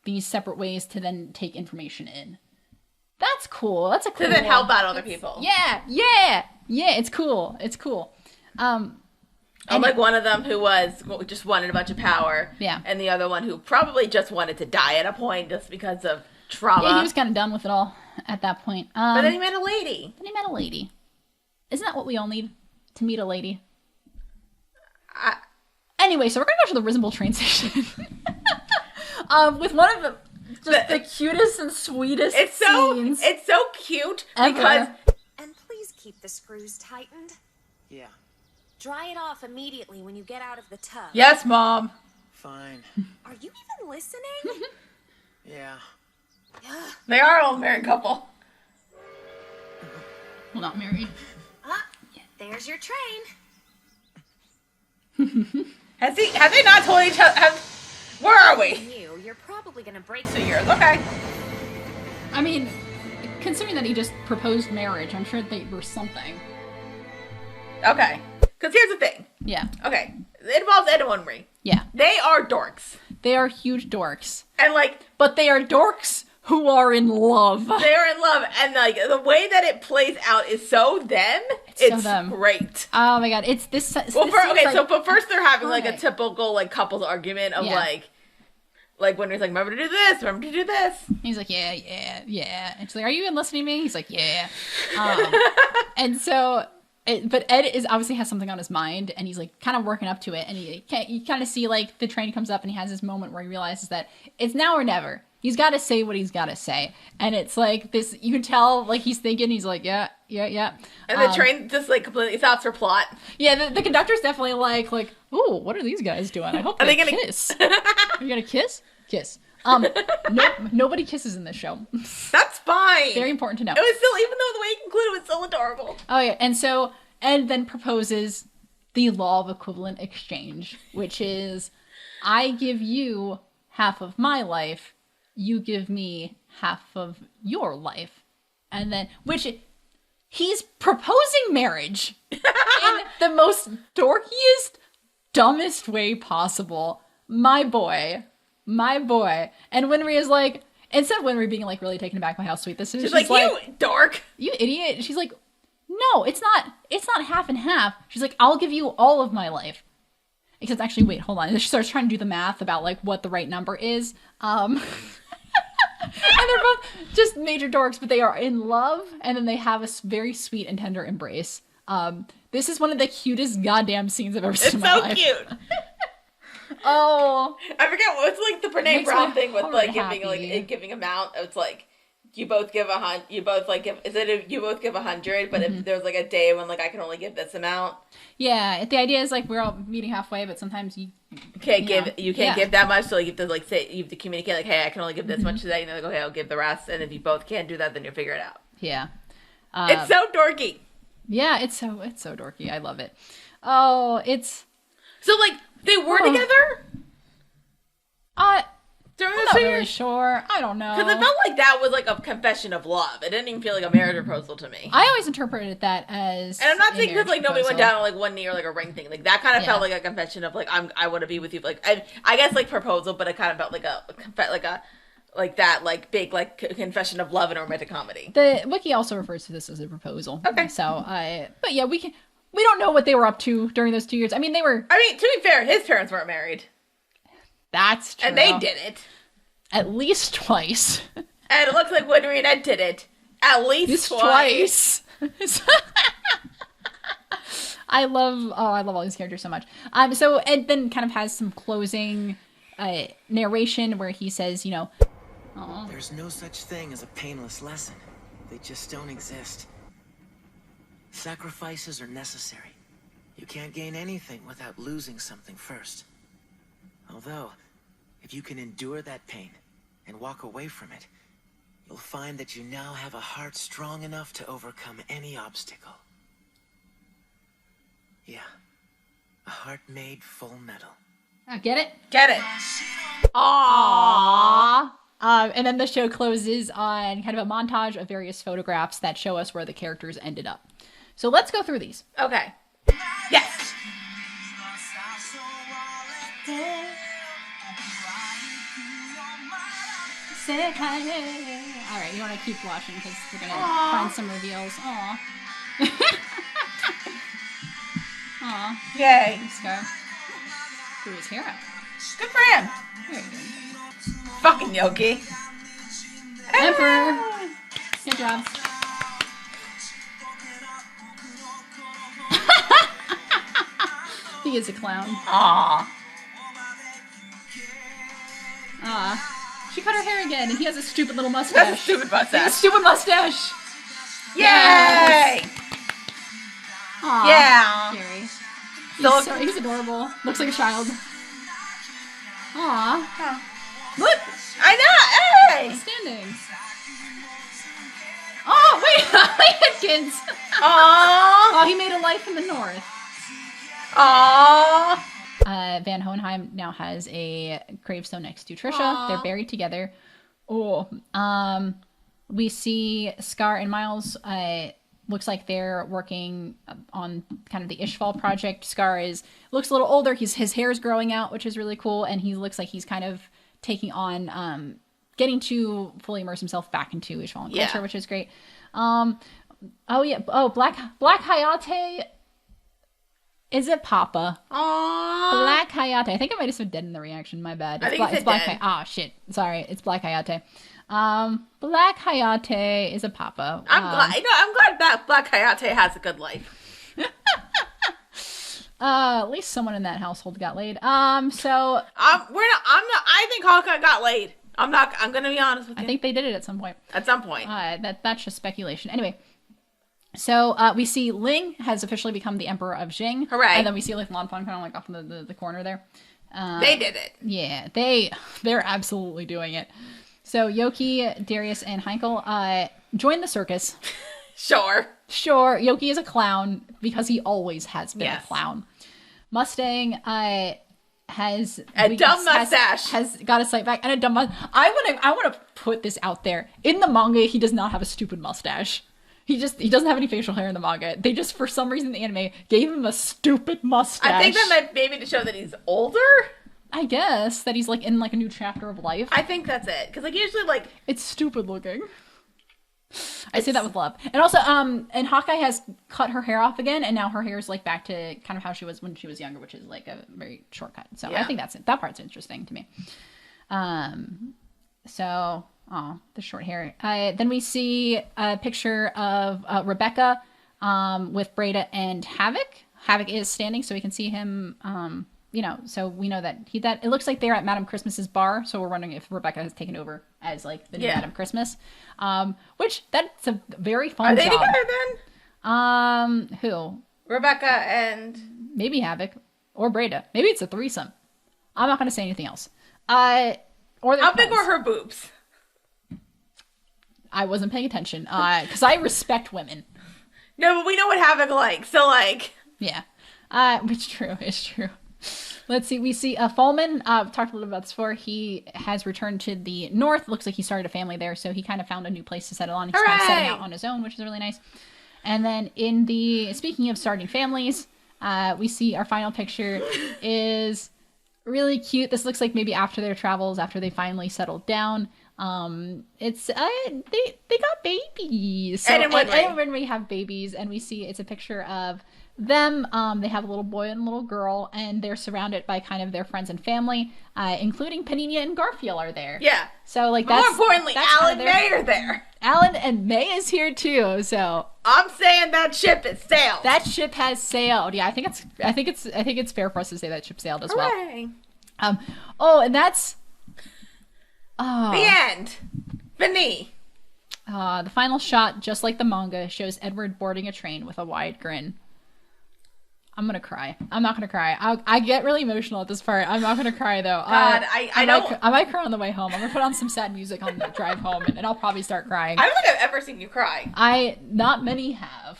these separate ways to then take information in. That's cool. That's a cool. To then help out other people. Yeah. It's cool. Unlike one of them who just wanted a bunch of power. Yeah. And the other one who probably just wanted to die at a point just because of trauma. Yeah, he was kind of done with it all at that point. But then he met a lady. Isn't that what we all need? To meet a lady? Anyway, so we're going to go to the Risible train station. With one of the cutest and sweetest scenes. It's so cute ever. Because... And please keep the screws tightened. Yeah. Dry it off immediately when you get out of the tub. Yes, Mom. Fine. Are you even listening? Yeah. They are an old married couple. Well, not married. There's your train. Have they not told each other? Where are we? You're probably gonna break 2 years. Okay. I mean, considering that he just proposed marriage, I'm sure they were something. Okay. Because here's the thing. Yeah. Okay. It involves Ed and Winry. Yeah. They are dorks. They are huge dorks. And but they are dorks who are in love. They are in love, and the way that it plays out is so them. It's so them. Great. Oh my god, it's this. But first they're having a typical couples argument of Winry's remember to do this, remember to do this. He's like, yeah, and she's like, are you even listening to me? He's like, yeah. And so. But Ed obviously has something on his mind, and he's kind of working up to it, and you kind of see the train comes up, and he has this moment where he realizes that it's now or never. He's got to say what he's got to say, and it's this. You can tell he's thinking. He's like, yeah. And the train just completely stops for plot. Yeah, the conductor's definitely ooh, what are these guys doing? I hope they kiss. Are you gonna kiss? Kiss. Nobody kisses in this show. That's fine. Very important to know. It was still, even though the way he concluded was so adorable. Oh yeah, and so Ed then proposes the law of equivalent exchange, which is I give you half of my life, you give me half of your life. And then, which he's proposing marriage in the most dorkiest, dumbest way possible. My boy. And Winry is like, instead of Winry being like really taken aback by how sweet this is, she's like, you dork. You idiot. She's like, no, it's not half and half. She's like, I'll give you all of my life. Except actually, wait, hold on. She starts trying to do the math about like what the right number is. And they're both just major dorks, but they are in love, and then they have a very sweet and tender embrace. This is one of the cutest goddamn scenes I've ever seen in my life. It's so cute. Oh, I forget what's like the Brene Brown thing with like giving amount. It's like you both give you both give 100, but if there's like a day when like I can only give this amount. Yeah, the idea is like we're all meeting halfway, but sometimes you can't give that much. So like, you have to like say, you have to communicate like, hey, I can only give this much today. And they're like, okay, I'll give the rest. And if you both can't do that, then you'll figure it out. Yeah, it's so dorky. Yeah, it's so dorky. I love it. Oh, it's so like they were together. I'm not really sure. I don't know. Because it felt like that was like a confession of love. It didn't even feel like a marriage proposal to me. I always interpreted that as. And I'm not saying because like nobody went down on like one knee or like a ring thing. Like that kind of felt like a confession of like I want to be with you. Like I guess like proposal, but it kind of felt like that like big like confession of love in a romantic comedy. The wiki also refers to this as a proposal. Okay. So but yeah, we don't know what they were up to during those 2 years. I mean, to be fair, his parents weren't married. That's true. And they did it. At least twice. And it looks like Winry and Ed did it. At least twice. I love all these characters so much. So Ed then kind of has some closing narration where he says, there's no such thing as a painless lesson. They just don't exist. Sacrifices are necessary. You can't gain anything without losing something first. Although, if you can endure that pain and walk away from it, you'll find that you now have a heart strong enough to overcome any obstacle. Yeah, a heart made full metal. Get it? Get it. Aww. And then the show closes on kind of a montage of various photographs that show us where the characters ended up. So let's go through these. Okay. Yes. All right, you want to keep watching because we're going to find some reveals. Aw. Aw. Yay. Scar. Grew his hair out. Good for him. Very good. Fucking Yoki. Emperor. Good job. He is a clown. Aw. She cut her hair again, and he has a stupid little mustache. That's a stupid mustache. He has a stupid mustache. Yay! Yes. Aww. Yeah. Gary. He's adorable. Looks like a child. Aww. Look! I know! Hey! He's standing. Oh, wait! Atkins! Aww! Oh, he made a life in the north. Aww! Van Hohenheim now has a gravestone next to Trisha. Aww. They're buried together. Oh. We see Scar and Miles. Looks like they're working on kind of the Ishval project. Scar looks a little older. His hair's growing out, which is really cool, and he looks like he's kind of taking on getting to fully immerse himself back into Ishvalan culture, which is great. Black Hayate. Is it Papa? Aww. Black Hayate. I think I might have said dead in the reaction. My bad. It's Black Hayate. Shit. Sorry. It's Black Hayate. Black Hayate is a Papa. I'm glad that Black Hayate has a good life. At least someone in that household got laid. I think Hawkeye got laid. I'm gonna be honest with you. I think they did it at some point. That's just speculation. Anyway. So we see Ling has officially become the Emperor of Jing. Hooray. And then we see like Lan Fang kind of like off in the corner there. They did it. Yeah, they're absolutely doing it. So Yoki, Darius, and Heinkel join the circus. Sure. Yoki is a clown because he always has been a clown. Mustang has a dumb mustache. Has got a sight back and a dumb mustache. I want to put this out there. In the manga, he does not have a stupid mustache. He doesn't have any facial hair in the manga. They just, for some reason, in the anime gave him a stupid mustache. I think that might maybe to show that he's older. I guess that he's like in like a new chapter of life. I think that's it, because like usually like it's stupid looking. I say that with love. And also, and Hawkeye has cut her hair off again, and now her hair is like back to kind of how she was when she was younger, which is like a very shortcut. So I think that's it. That part's interesting to me. So, the short hair. Then we see a picture of Rebecca with Breda and Havoc. Havoc is standing, so we can see him. So we know that it looks like they're at Madame Christmas's bar. So we're wondering if Rebecca has taken over as like the new Madame Christmas. Which that's a very fun job. Are they together then? Who? Rebecca and maybe Havoc or Breda. Maybe it's a threesome. I'm not going to say anything else. Or how big were her boobs? I wasn't paying attention because I respect women. No, but we know what Havoc likes, so like yeah, it's true. It's true. Let's see. We see Fulman. Talked a little about this before. He has returned to the north. Looks like he started a family there, so he kind of found a new place to settle on. He's kind of setting out on his own, which is really nice. And then speaking of starting families, we see our final picture is really cute. This looks like maybe after their travels, after they finally settled down. It's they got babies. So, and when we have babies, and we see it's a picture of them. They have a little boy and a little girl, and they're surrounded by kind of their friends and family, including Panini and Garfield are there. Yeah. So like more importantly, Alan May are there. Alan and May is here too. So I'm saying that ship has sailed. That ship has sailed. Yeah, I think it's fair for us to say that ship sailed as well. And that's the end. Fini. The final shot, just like the manga, shows Edward boarding a train with a wide grin. I'm gonna cry. I'm not gonna cry. I get really emotional at this part. I'm not gonna cry though. God, I don't. I might cry on the way home. I'm gonna put on some sad music on the drive home, and I'll probably start crying. I don't think I've ever seen you cry. Not many have.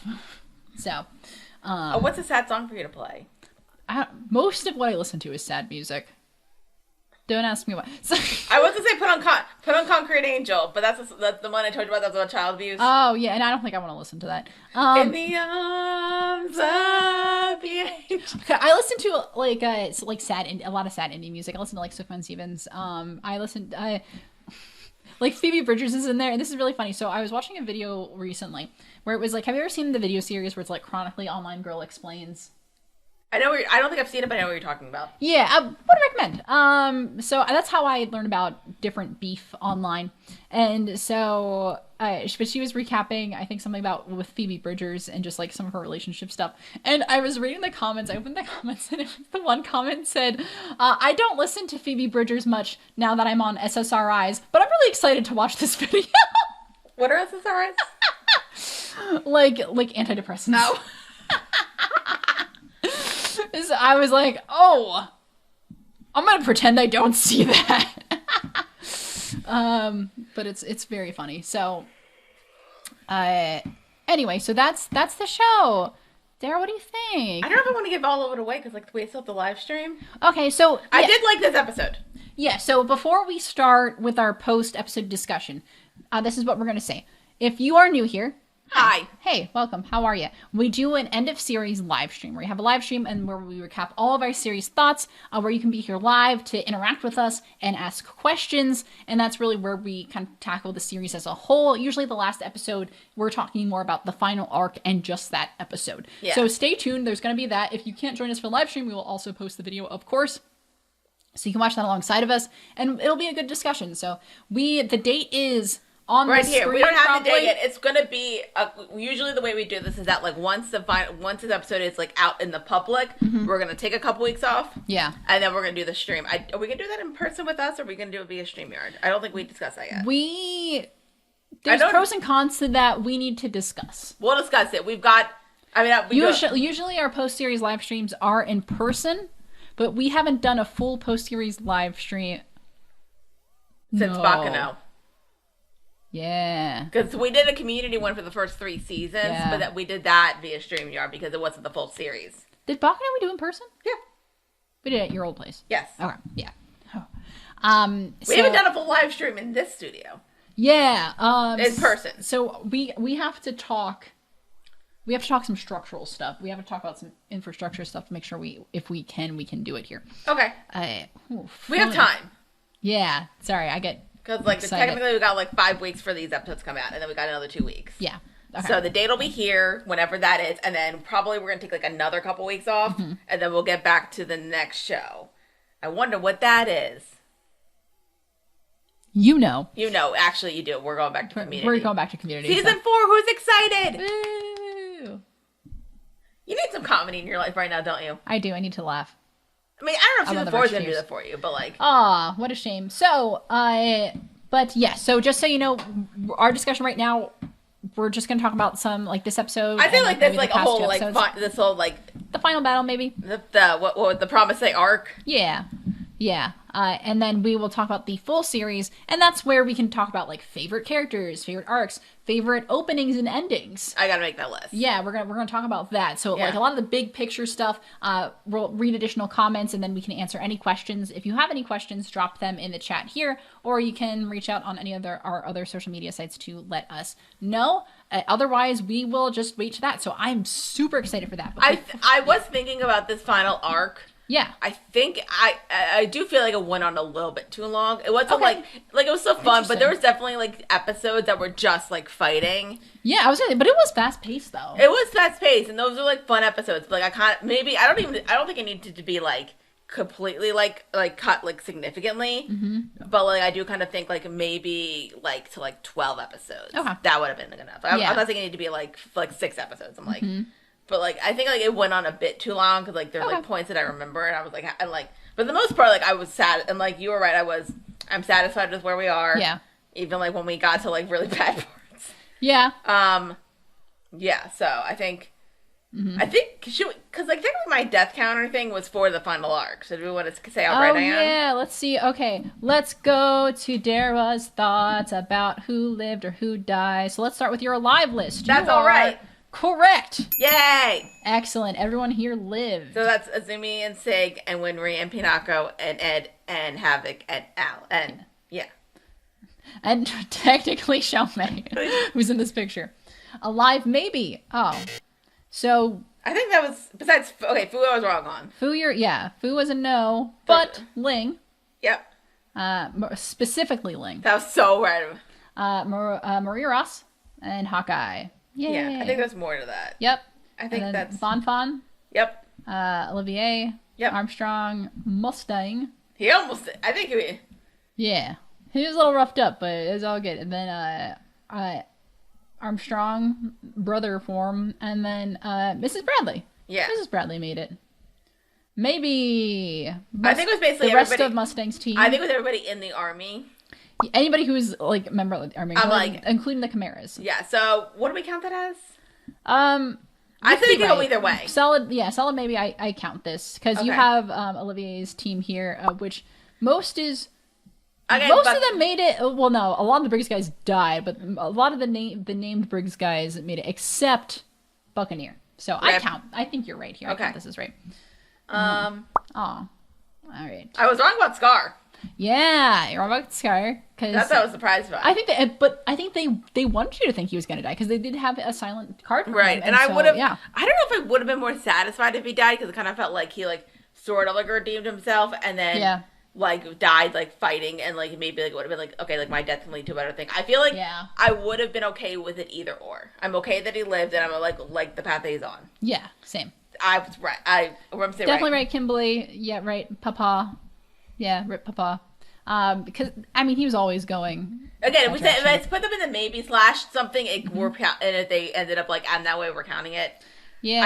So. What's a sad song for you to play? Most of what I listen to is sad music. Don't ask me what. I was gonna say put on Concrete Angel, but that's the one I told you about. That's about child abuse. Oh yeah, and I don't think I want to listen to that. In the arms of the angel. Okay, I listen to like sad, a lot of sad indie music. I listen to like Sufjan Stevens. Like Phoebe Bridgers is in there, and this is really funny. So I was watching a video recently where it was like, have you ever seen the video series where it's like Chronically Online Girl Explains? I don't think I've seen it, but I know what you're talking about. Yeah, I would recommend. So that's how I learned about different beef online. And so, but she was recapping, I think, something about with Phoebe Bridgers and just like some of her relationship stuff. And I was reading the comments. I opened the comments, and the one comment said, I don't listen to Phoebe Bridgers much now that I'm on SSRIs, but I'm really excited to watch this video. What are SSRIs? like antidepressants. No. So I was like, oh, I'm gonna pretend I don't see that. But it's very funny. So, anyway, so that's the show. Dara, what do you think? I don't know if I want to give all of it away because like we still have the live stream. Okay, so I did like this episode. Yeah. So before we start with our post-episode discussion, this is what we're gonna say. If you are new here. Hi. Hey, welcome. How are you? We do an end of series live stream where we have a live stream and where we recap all of our series thoughts, where you can be here live to interact with us and ask questions. And that's really where we kind of tackle the series as a whole. Usually the last episode, we're talking more about the final arc and just that episode. Yeah. So stay tuned. There's going to be that. If you can't join us for the live stream, we will also post the video, of course. So you can watch that alongside of us and it'll be a good discussion. So the date is on right the here. We don't have the date yet. It's gonna be usually the way we do this is that like once this episode is like out in the public, we're gonna take a couple weeks off. Yeah, and then we're gonna do the stream. Are we gonna do that in person with us, or are we gonna do it via StreamYard? I don't think we discussed that yet. There's pros and cons to that. We need to discuss. We'll discuss it. We've got. Usually our post series live streams are in person, but we haven't done a full post series live stream since Baccano. Yeah. Because we did a community one for the first 3 seasons, but that we did that via StreamYard because it wasn't the full series. Did Bach and I do in person? Yeah. We did it at your old place. Yes. Okay. Yeah. We haven't done a full live stream in this studio. Yeah. In person. So we have to talk. We have to talk some structural stuff. We have to talk about some infrastructure stuff to make sure if we can do it here. Okay. We have time. Yeah. Sorry, I get because technically we got 5 weeks for these episodes to come out, and then we got another 2 weeks. Yeah. Okay. So the date will be here whenever that is, and then probably we're gonna take another couple weeks off, and then we'll get back to the next show. I wonder what that is. You know. Actually, you do. We're going back to Community. We're going back to Community. Season 4. Who's excited? Woo! You need some comedy in your life right now, don't you? I do. I need to laugh. I mean, I don't know if Season 4 is going to do that for you, but what a shame. So, but yeah, so just so you know, our discussion right now, we're just going to talk about some, this episode. I feel like there's a whole, this whole, the final battle, maybe? The Promising arc? Yeah. Yeah. And then we will talk about the full series, and that's where we can talk about favorite characters, favorite arcs, favorite openings and endings. I gotta make that list. Yeah, we're gonna talk about that. So a lot of the big picture stuff, we'll read additional comments, and then we can answer any questions. If you have any questions, drop them in the chat here, or you can reach out on any of our other social media sites to let us know. Otherwise, we will just wait to that. So I'm super excited for that. I was thinking about this final arc. Yeah. I think I do feel like it went on a little bit too long. It wasn't it was so fun, but there was definitely episodes that were just fighting. Yeah, I was saying, but it was fast paced though. It was fast paced, and those were fun episodes. But I don't think it needed to be completely cut significantly. Mm-hmm. But I do kind of think maybe to 12 episodes. Okay. That would have been enough. I'm not saying it needed to be 6 episodes. I'm but I think it went on a bit too long because there's points that I remember, and I was but for the most part I was sad, and you were right, I'm satisfied with where we are. Yeah. Even when we got to really bad parts. Yeah. Yeah. So I think because technically my death counter thing was for the final arc. So do we want to say how right I am? Yeah. Let's see. Okay. Let's go to Dara's thoughts about who lived or who died. So let's start with your alive list. That's all right. Correct. Yay! Excellent. Everyone here lived. So that's Azumi and Sig and Winry and Pinako and Ed and Havoc and Al and and technically Xiaomei, who's in this picture. Alive, maybe. Oh, so I think that was besides. Okay, Fu I was wrong on. Fu was a no, but Ling. Yep. Specifically Ling. That was so random. Maria Ross and Hawkeye. Yay. Yeah, I think there's more to that. Yep. I think that's Fan. Yep. Olivier. Yep. Armstrong. Mustang. He almost. I think he. Yeah, he was a little roughed up, but it was all good. And then Armstrong, brother form, and then Mrs. Bradley. Yeah. Mrs. Bradley made it. Maybe. I think it was basically the rest of Mustang's team. I think it was everybody in the army. Anybody who's a member of the army, including the Chimeras. Yeah. So what do we count that as? I think it can go either way. Solid. Maybe I count this because you have Olivier's team here, which most of them made it. Well, no, a lot of the Briggs guys died, but a lot of the named Briggs guys made it, except Buccaneer. So I count. I think you're right here. Okay, I count this is right. All right. I was wrong about Scar. Yeah, you're wrong about Scar. That's what I was surprised by. I think they wanted you to think he was going to die because they did have a silent card for right, him. And I would have. Yeah. I don't know if I would have been more satisfied if he died because it kind of felt like he sort of redeemed himself and then died fighting and maybe it would have been okay my death can lead to a better thing. I feel I would have been okay with it either or. I'm okay that he lived and I'm like the path that he's on. Yeah, same. I was right. I'm definitely right, Kimberly. Yeah, right, Papa. Yeah, rip Papa. Because he was always going. Again, if I put them in the maybe / something, and if they ended up and that way we're counting it. Yeah,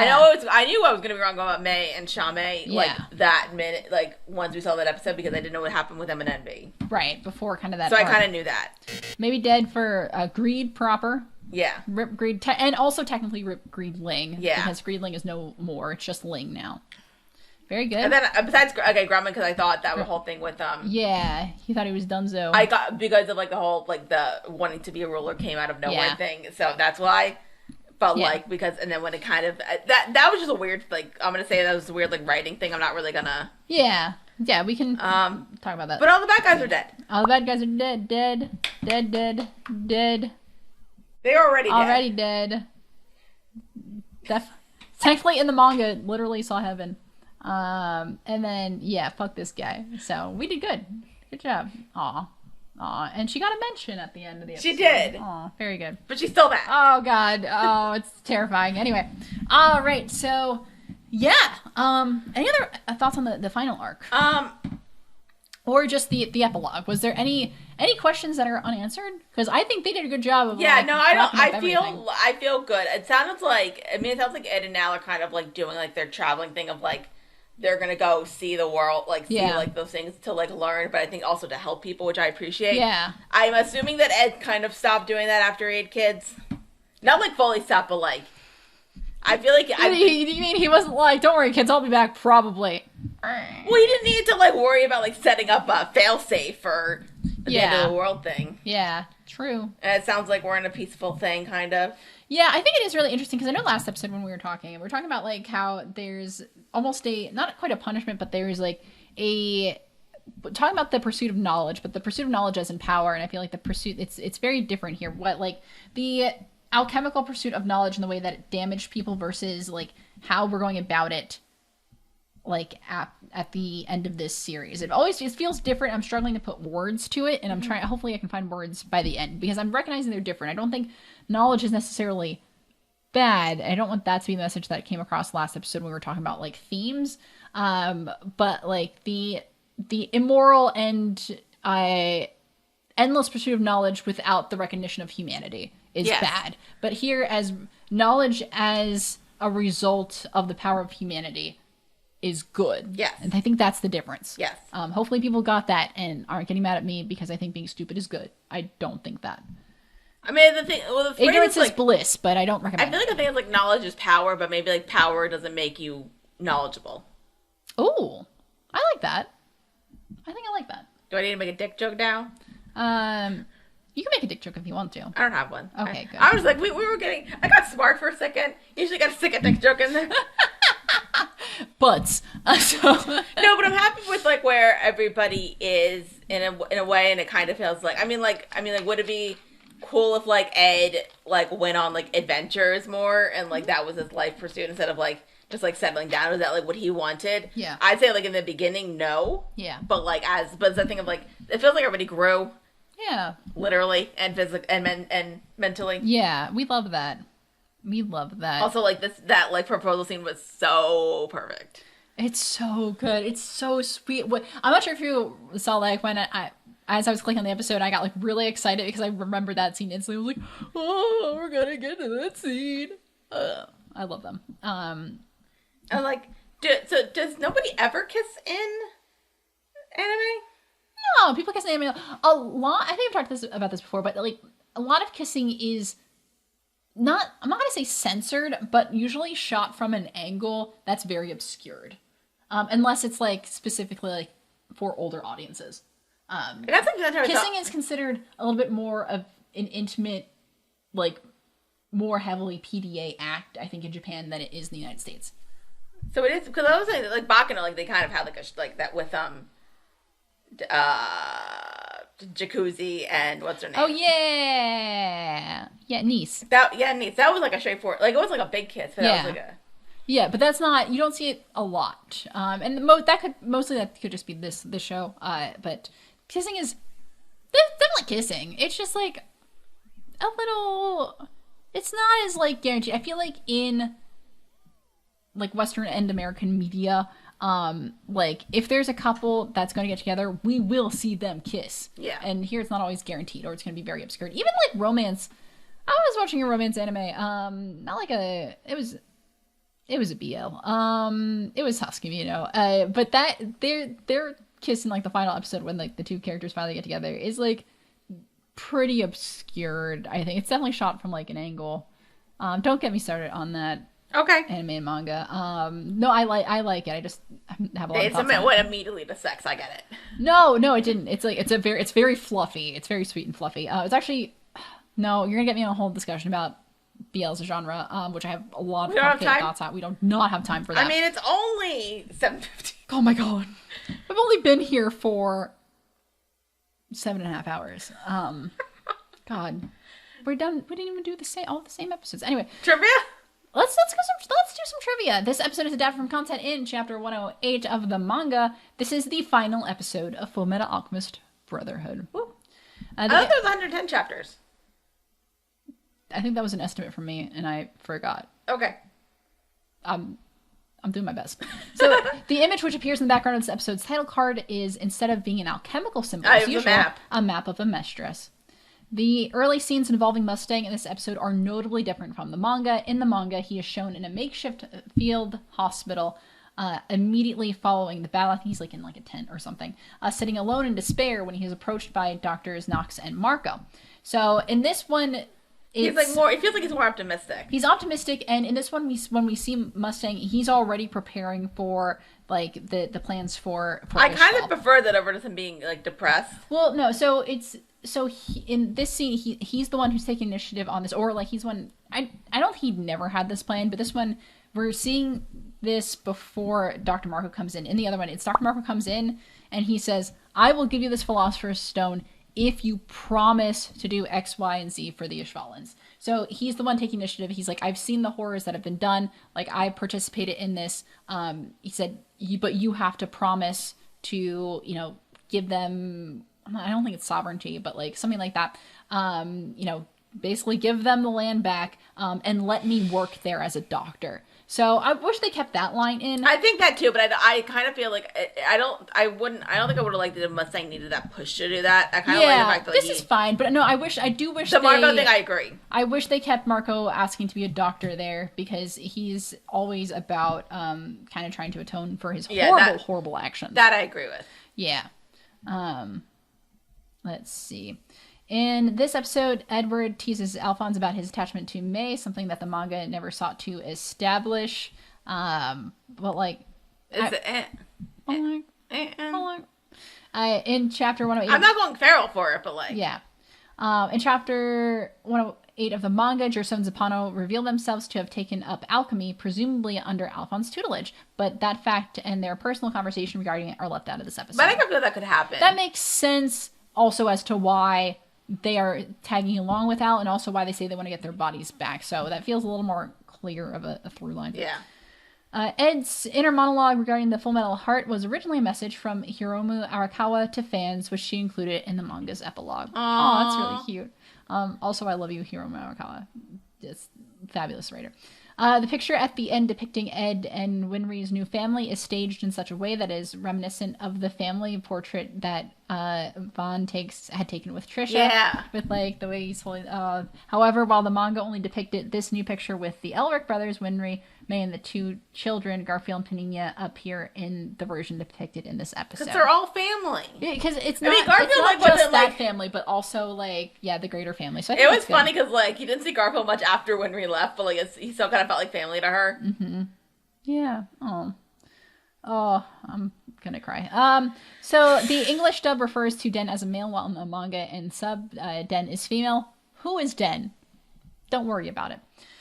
I knew I was gonna be wrong about May and Xiaomei that minute, once we saw that episode because I didn't know what happened with them and Envy. Right before kind of that. So I kind of knew that. Maybe dead for Greed proper. Yeah, Rip Greed, and also technically Rip Greed Ling. Yeah, because Greed Ling is no more; it's just Ling now. Very good. And then besides Grumman, because I thought that whole thing with yeah, he thought he was Dunzo. I got because of like the whole like the wanting to be a ruler came out of nowhere thing, so that's why. But like because and then when it kind of that was just a weird like I'm gonna say that was a weird like writing thing. I'm not really gonna. Yeah, we can talk about that. But all the bad guys are dead. All the bad guys are dead. They're already dead. Thankfully, in the manga, literally saw heaven. And then, fuck this guy. So, we did good. Good job. Aw. And she got a mention at the end of the episode. She did. Aw, very good. But she's still back. Oh, God. Oh, it's terrifying. Anyway. All right. So, any other thoughts on the final arc? Or just the epilogue? Was there any questions that are unanswered? Because I think they did a good job of I feel good. It sounds like Ed and Al are kind of like doing like their traveling thing of like they're gonna go see the world, like see like those things to like learn, but I think also to help people, which I appreciate. Yeah. I'm assuming that Ed kind of stopped doing that after he had kids. Not like fully stopped, but like I feel like you mean he wasn't like, don't worry, kids, I'll be back probably. Well, he didn't need to like worry about like setting up a failsafe for the end of the world thing. Yeah, true. And it sounds like we're in a peaceful thing, kind of. Yeah, I think it is really interesting because I know last episode when we were talking about like how there's almost not quite a punishment, but there's like talking about the pursuit of knowledge, but the pursuit of knowledge as in power, and I feel like the pursuit it's very different here. What like the alchemical pursuit of knowledge and the way that it damaged people versus like how we're going about it like at the end of this series. It feels different. I'm struggling to put words to it, and I'm trying, hopefully I can find words by the end because I'm recognizing they're different. I don't think knowledge is necessarily bad. I don't want that to be the message that came across last episode when we were talking about like themes. But like the immoral and endless pursuit of knowledge without the recognition of humanity is bad. But here, as knowledge as a result of the power of humanity is good. Yes. And I think that's the difference. Yes. Hopefully people got that and aren't getting mad at me because I think being stupid is good. I don't think that. I mean, the ignorance is like, bliss, but I don't recommend I feel like the thing is like knowledge is power, but maybe like power doesn't make you knowledgeable. Oh, I like that. I think I like that. Do I need to make a dick joke now? You can make a dick joke if you want to. I don't have one. Okay, good. I was like, we were getting... I got smart for a second. Usually got to stick a dick joke in there. Butts. No, but I'm happy with like where everybody is in a way, and it kind of feels like... I mean, would it be cool if like Ed like went on like adventures more, and like that was his life pursuit instead of like just like settling down? Was that like what he wanted? Yeah. I'd say like in the beginning, no. Yeah. But like but the thing of like it feels like everybody grew. Yeah. Literally and physically and mentally. Yeah, we love that. We love that. Also, like that like proposal scene was so perfect. It's so good. It's so sweet. I'm not sure if you saw like when as I was clicking on the episode, I got like really excited because I remembered that scene instantly. I was like, oh, we're gonna get to that scene. I love them. I'm like, does nobody ever kiss in anime? No, people kiss in anime a lot. I think I've talked about this before, but like a lot of kissing is not, I'm not gonna say censored, but usually shot from an angle that's very obscured, unless it's like specifically like for older audiences. That's like kissing is considered a little bit more of an intimate, like more heavily PDA act, I think, in Japan than it is in the United States. So it is, because I was saying like Bakano, like they kind of had like that with Jacuzzi and what's her name? Oh yeah, Nice. Nice. That was like a straightforward, like it was like a big kiss, but that was like a. Yeah, but that's not, you don't see it a lot. And that could just be this show. But kissing is definitely kissing. It's just like a little, it's not as like guaranteed. I feel like in like Western and American media, like if there's a couple that's going to get together, we will see them kiss. Yeah. And here it's not always guaranteed, or it's going to be very obscured. Even like romance. I was watching a romance anime. Not like it was a BL. It was Husky, you know. But that they're kissing like the final episode when like the two characters finally get together is like pretty obscured. I think it's definitely shot from like an angle. Don't get me started on that. Okay. Anime and manga. No, I like it. I just I'm have a lot of It's thoughts on it. went immediately to sex. I get it. No, it didn't. It's like it's very fluffy. It's very sweet and fluffy. It's actually no. You're gonna get me in a whole discussion about BL as a genre, which I have a lot of complicated thoughts on. We do not have time for that. I mean, it's only 7:50. Oh my god, I've only been here for 7.5 hours. God, we're done. We didn't even do all the same episodes. Anyway, trivia. Let's do some trivia. This episode is adapted from content in chapter 108 of the manga. This is the final episode of Fullmetal Alchemist Brotherhood. I thought there was 110 chapters. I think that was an estimate from me, and I forgot. Okay. I'm doing my best. So the image which appears in the background of this episode's title card is, instead of being an alchemical symbol, as usual, a map of a mesh dress. The early scenes involving Mustang in this episode are notably different from the manga. In the manga, he is shown in a makeshift field hospital immediately following the battle. I think he's like in like a tent or something, sitting alone in despair when he is approached by doctors Nox and Marco. So in this one, he's like more. It feels like he's more optimistic. He's optimistic, and in this one, when we see Mustang, he's already preparing for like the plans for I kind of prefer that over to him being like depressed. Well, no, in this scene, he's the one who's taking initiative on this, or like he's one. I don't think he'd never had this plan, but this one we're seeing this before Dr. Marco comes in. In the other one, it's Dr. Marco comes in and he says, "I will give you this Philosopher's Stone if you promise to do X, Y, and Z for the Ishvalans." So he's the one taking initiative. He's like, "I've seen the horrors that have been done. Like, I participated in this." He said, "But you have to promise to, give them." I don't think it's sovereignty, but like something like that. Basically give them the land back, and let me work there as a doctor. So I wish they kept that line in. I think that too, but I kind of feel like I don't think I would have liked that if Mustang needed that push to do that. I kind of like the fact that this is fine, but no, I do wish the Marco thing. I agree. I wish they kept Marco asking to be a doctor there, because he's always about kind of trying to atone for his horrible actions. That I agree with. Yeah. Let's see. In this episode, Edward teases Alphonse about his attachment to May, something that the manga never sought to establish. But like, in chapter 108, I'm not going feral for it, but like, yeah. In chapter 108 of the manga, Jerso and Zappano reveal themselves to have taken up alchemy, presumably under Alphonse's tutelage. But that fact and their personal conversation regarding it are left out of this episode. But I feel that could happen. That makes sense also as to why they are tagging along with Al, and also why they say they want to get their bodies back. So that feels a little more clear of a through line. Yeah. Ed's inner monologue regarding the Fullmetal Heart was originally a message from Hiromu Arakawa to fans, which she included in the manga's epilogue. Oh, that's really cute. Also, I love you, Hiromu Arakawa. It's a fabulous writer. The picture at the end depicting Ed and Winry's new family is staged in such a way that is reminiscent of the family portrait that Vaughn had taken with Trisha. Yeah. With like the way he's holding. However, while the manga only depicted this new picture with the Elric brothers, Winry, May, and the two children, Garfield and Panina, appear in the version depicted in this episode. Because they're all family. Yeah, because it's not, Garfield it's not just that family, but also like the greater family. So I think it was funny because like you didn't see Garfield much after Winry left, but like he still kind of felt like family to her. Mm-hmm. Yeah. Oh, I'm gonna cry. So the English dub refers to Den as a male, while in the manga and sub, Den is female. Who is Den? Don't worry about it.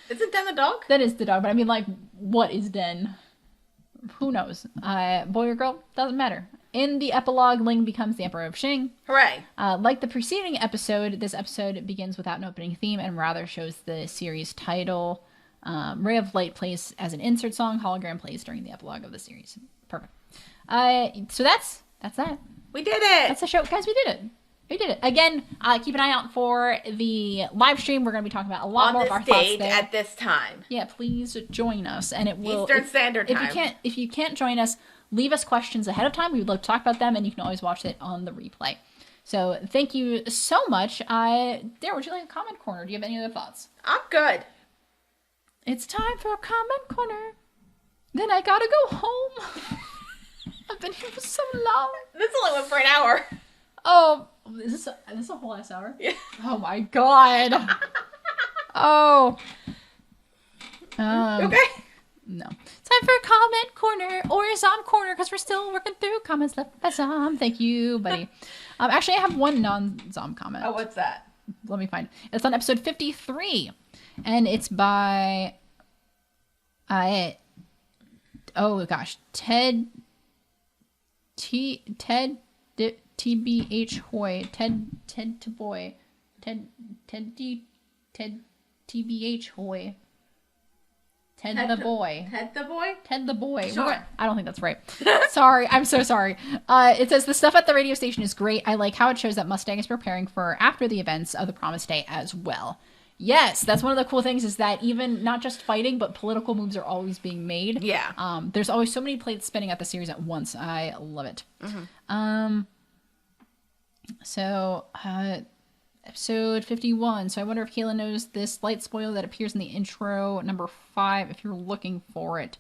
Isn't Den the dog? That is the dog, but I mean, like, what is Den? Who knows? Boy or girl? Doesn't matter. In the epilogue, Ling becomes the Emperor of Xing. Hooray. Like the preceding episode, this episode begins without an opening theme and rather shows the series title. Ray of Light plays as an insert song. Hologram plays during the epilogue of the series. Perfect. So that's that. We did it. That's the show. Guys, we did it. We did it. Again, keep an eye out for the live stream. We're going to be talking about a lot more of our thoughts there. At this time. Yeah, please join us. And it will... Eastern Standard Time. If you can't join us, leave us questions ahead of time. We would love to talk about them, and you can always watch it on the replay. So thank you so much. Dara, would you like a comment corner? Do you have any other thoughts? I'm good. It's time for a comment corner. Then I gotta go home. I've been here for so long. This only went for an hour. Oh, is this a whole ass hour? Yeah. Oh my god. Oh. Okay. No. Time for comment corner or Zom corner because we're still working through comments left by Zom. Thank you, buddy. Actually, I have one non-Zom comment. Oh, what's that? Let me find it. It's on episode 53, and it's by oh gosh, Ted TBH Hoy, Ted Taboy, Ted TBH Hoy. Ted the boy. Ted the boy. Sure. I don't think that's right. Sorry. I'm so sorry. It says, the stuff at the radio station is great. I like how it shows that Mustang is preparing for after the events of the Promised Day as well. Yes, that's one of the cool things is that even not just fighting, but political moves are always being made. Yeah. There's always so many plates spinning at the series at once. I love it. Mm-hmm. Episode 51. So I wonder if Cailin knows this light spoiler that appears in the intro, number 5, if you're looking for it.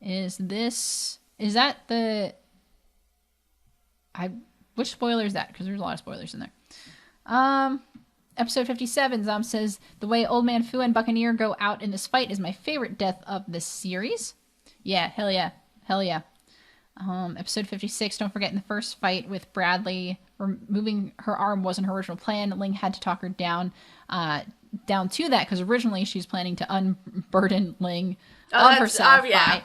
Is that the... Which spoiler is that? Because there's a lot of spoilers in there. Episode 57, Zom says, the way Old Man Fu and Buccaneer go out in this fight is my favorite death of this series. Yeah, hell yeah. Hell yeah. Episode 56, don't forget in the first fight with Bradley, removing her arm wasn't her original plan. Ling had to talk her down to that because originally she was planning to unburden Ling of herself. Yeah.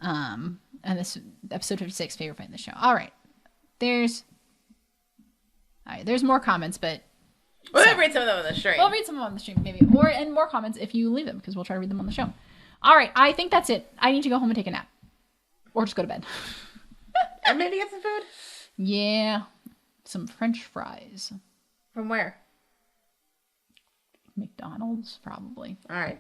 And this episode 56, favorite fight in the show. All right, there's more comments, but we'll read some of them on the stream. We'll read some of them on the stream, maybe, and more comments if you leave them because we'll try to read them on the show. All right, I think that's it. I need to go home and take a nap. Or just go to bed. And maybe get some food? Yeah. Some French fries. From where? McDonald's, probably. All right.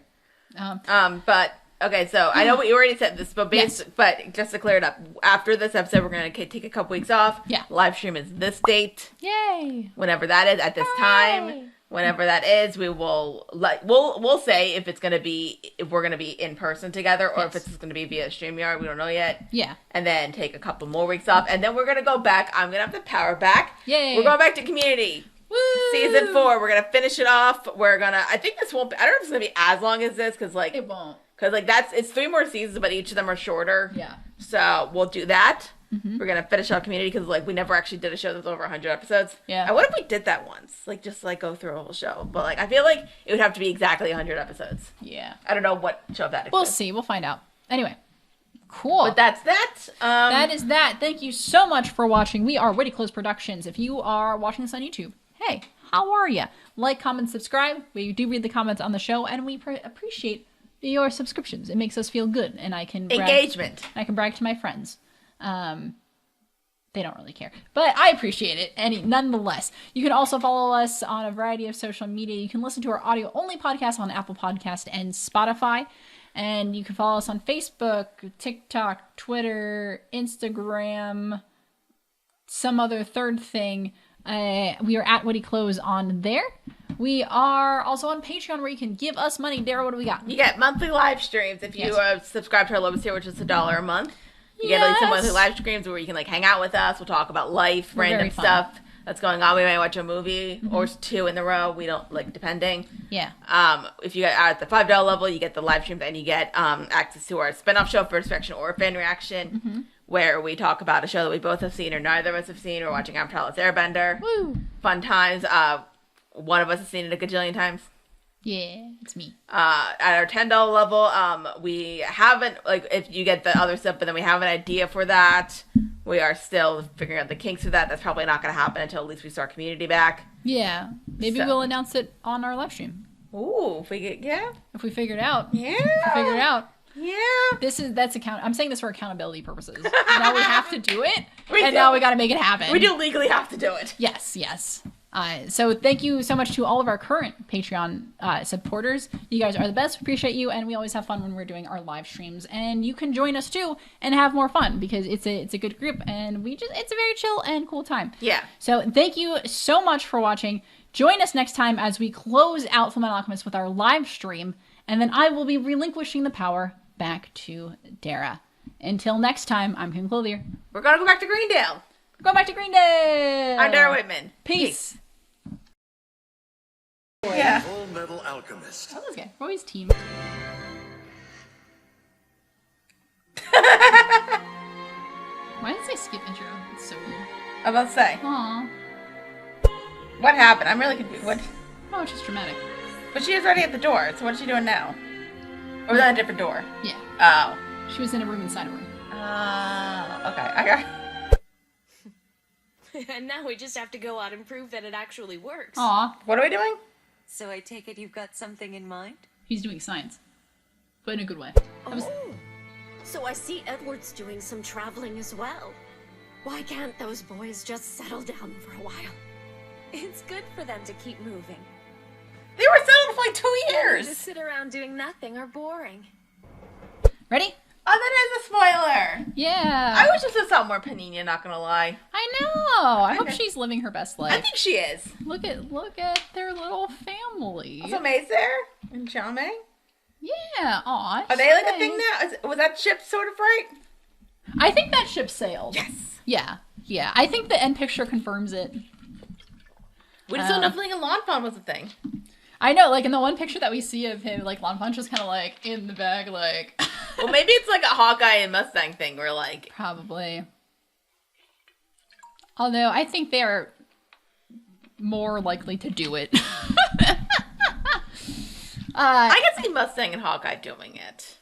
But, okay, so I know you already said this, but but just to clear it up, after this episode, we're going to take a couple weeks off. Yeah. Live stream is this date. Yay. Whenever that is, at this time. Whenever that is, we will we'll say if we're gonna be in person together or if it's gonna be via StreamYard. We don't know yet. Yeah. And then take a couple more weeks off, and then we're gonna go back. I'm gonna have the power back. Yay! We're going back to Community. Woo! Season 4. We're gonna finish it off. I think this won't. I don't know if it's gonna be as long as this because it won't. Because it's 3 more seasons, but each of them are shorter. Yeah. So we'll do that. Mm-hmm. We're gonna finish out Community because we never actually did a show that's over 100 episodes. Yeah. And what if we did that once? Just go through a whole show. But I feel like it would have to be exactly 100 episodes. Yeah. I don't know what show that is. We'll see. We'll find out. Anyway. Cool. But that's that. That is that. Thank you so much for watching. We are Ready Close Productions. If you are watching this on YouTube, hey, how are you? Like, comment, subscribe. We do read the comments on the show, and we appreciate your subscriptions. It makes us feel good, and I can engagement. I can brag to my friends. They don't really care, but I appreciate it. Nonetheless, you can also follow us on a variety of social media. You can listen to our audio-only podcast on Apple Podcast and Spotify. And you can follow us on Facebook, TikTok, Twitter, Instagram, some other third thing. We are at Witty Close on there. We are also on Patreon where you can give us money. Dara, what do we got? You get monthly live streams if you subscribe to our lowest tier, which is $1 a month. You get some monthly live streams where you can hang out with us. We'll talk about life, random stuff that's going on. We might watch a movie or 2 in a row. We don't depending. Yeah. If you are at the $5 level, you get the live streams and you get access to our spinoff show, First Reaction or Fan Reaction, where we talk about a show that we both have seen or neither of us have seen. We're watching Avatar: The Last Airbender. Woo! Fun times. One of us has seen it a gajillion times. Yeah, it's me. At our $10 level, we haven't, if you get the other stuff, but then we have an idea for that. We are still figuring out the kinks of that. That's probably not going to happen until at least we start Community back. Yeah. Maybe we'll announce it on our live stream. Ooh, if we figure it out. Yeah. If we figure it out. Yeah. I'm saying this for accountability purposes. Now we have to do it. Now we got to make it happen. We do legally have to do it. Yes. So thank you so much to all of our current Patreon supporters. You guys are the best. We appreciate you, and we always have fun when we're doing our live streams. And you can join us too and have more fun because it's a good group, and it's a very chill and cool time. Yeah. So thank you so much for watching. Join us next time as we close out Fullmetal Alchemist with our live stream, and then I will be relinquishing the power back to Dara. Until next time, I'm Kim Clothier. We're gonna go back to Greendale. Going back to Greendale. I'm Dara Whitman. Peace. Yeah. Fullmetal Alchemist. That was good. We're always team. Why did they skip intro? It's so weird. I'm about to say. Aww. What happened? I'm really confused. What? Oh, it's just dramatic. But she was already at the door, so what's she doing now? Or was that a different door? Yeah. Oh. She was in a room inside a room. Okay. I got. And now we just have to go out and prove that it actually works. Aw. What are we doing? So I take it you've got something in mind? He's doing science. But in a good way. So I see Edward's doing some traveling as well. Why can't those boys just settle down for a while? It's good for them to keep moving. They were settled for like 2 years. To sit around doing nothing or boring. Ready? Oh, that is a spoiler. Yeah. I wish this was something more Panini, not gonna lie. I know. I hope she's living her best life. I think she is. Look at their little family. Also, May's there and Xiaomei. Yeah. Aw. Are they like a thing now? Was that ship sort of right? I think that ship sailed. Yes. Yeah. Yeah. I think the end picture confirms it. We just don't know if Ling and Lanfan was a thing. I know, like in the one picture that we see of him, like Lanfan's just kind of like in the bag, like. Well, maybe it's like a Hawkeye and Mustang thing, where like probably. Although I think they're more likely to do it. I can see Mustang and Hawkeye doing it.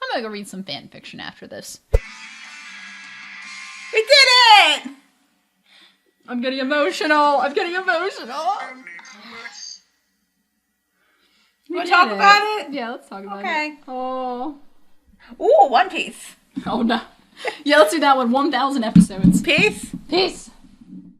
I'm gonna go read some fan fiction after this. We did it! I'm getting emotional. You want to talk about it? Yeah, let's talk about it. Okay. Oh. Ooh, One Piece. Oh no. Yeah, let's do that one. 1,000 episodes. Peace. Peace.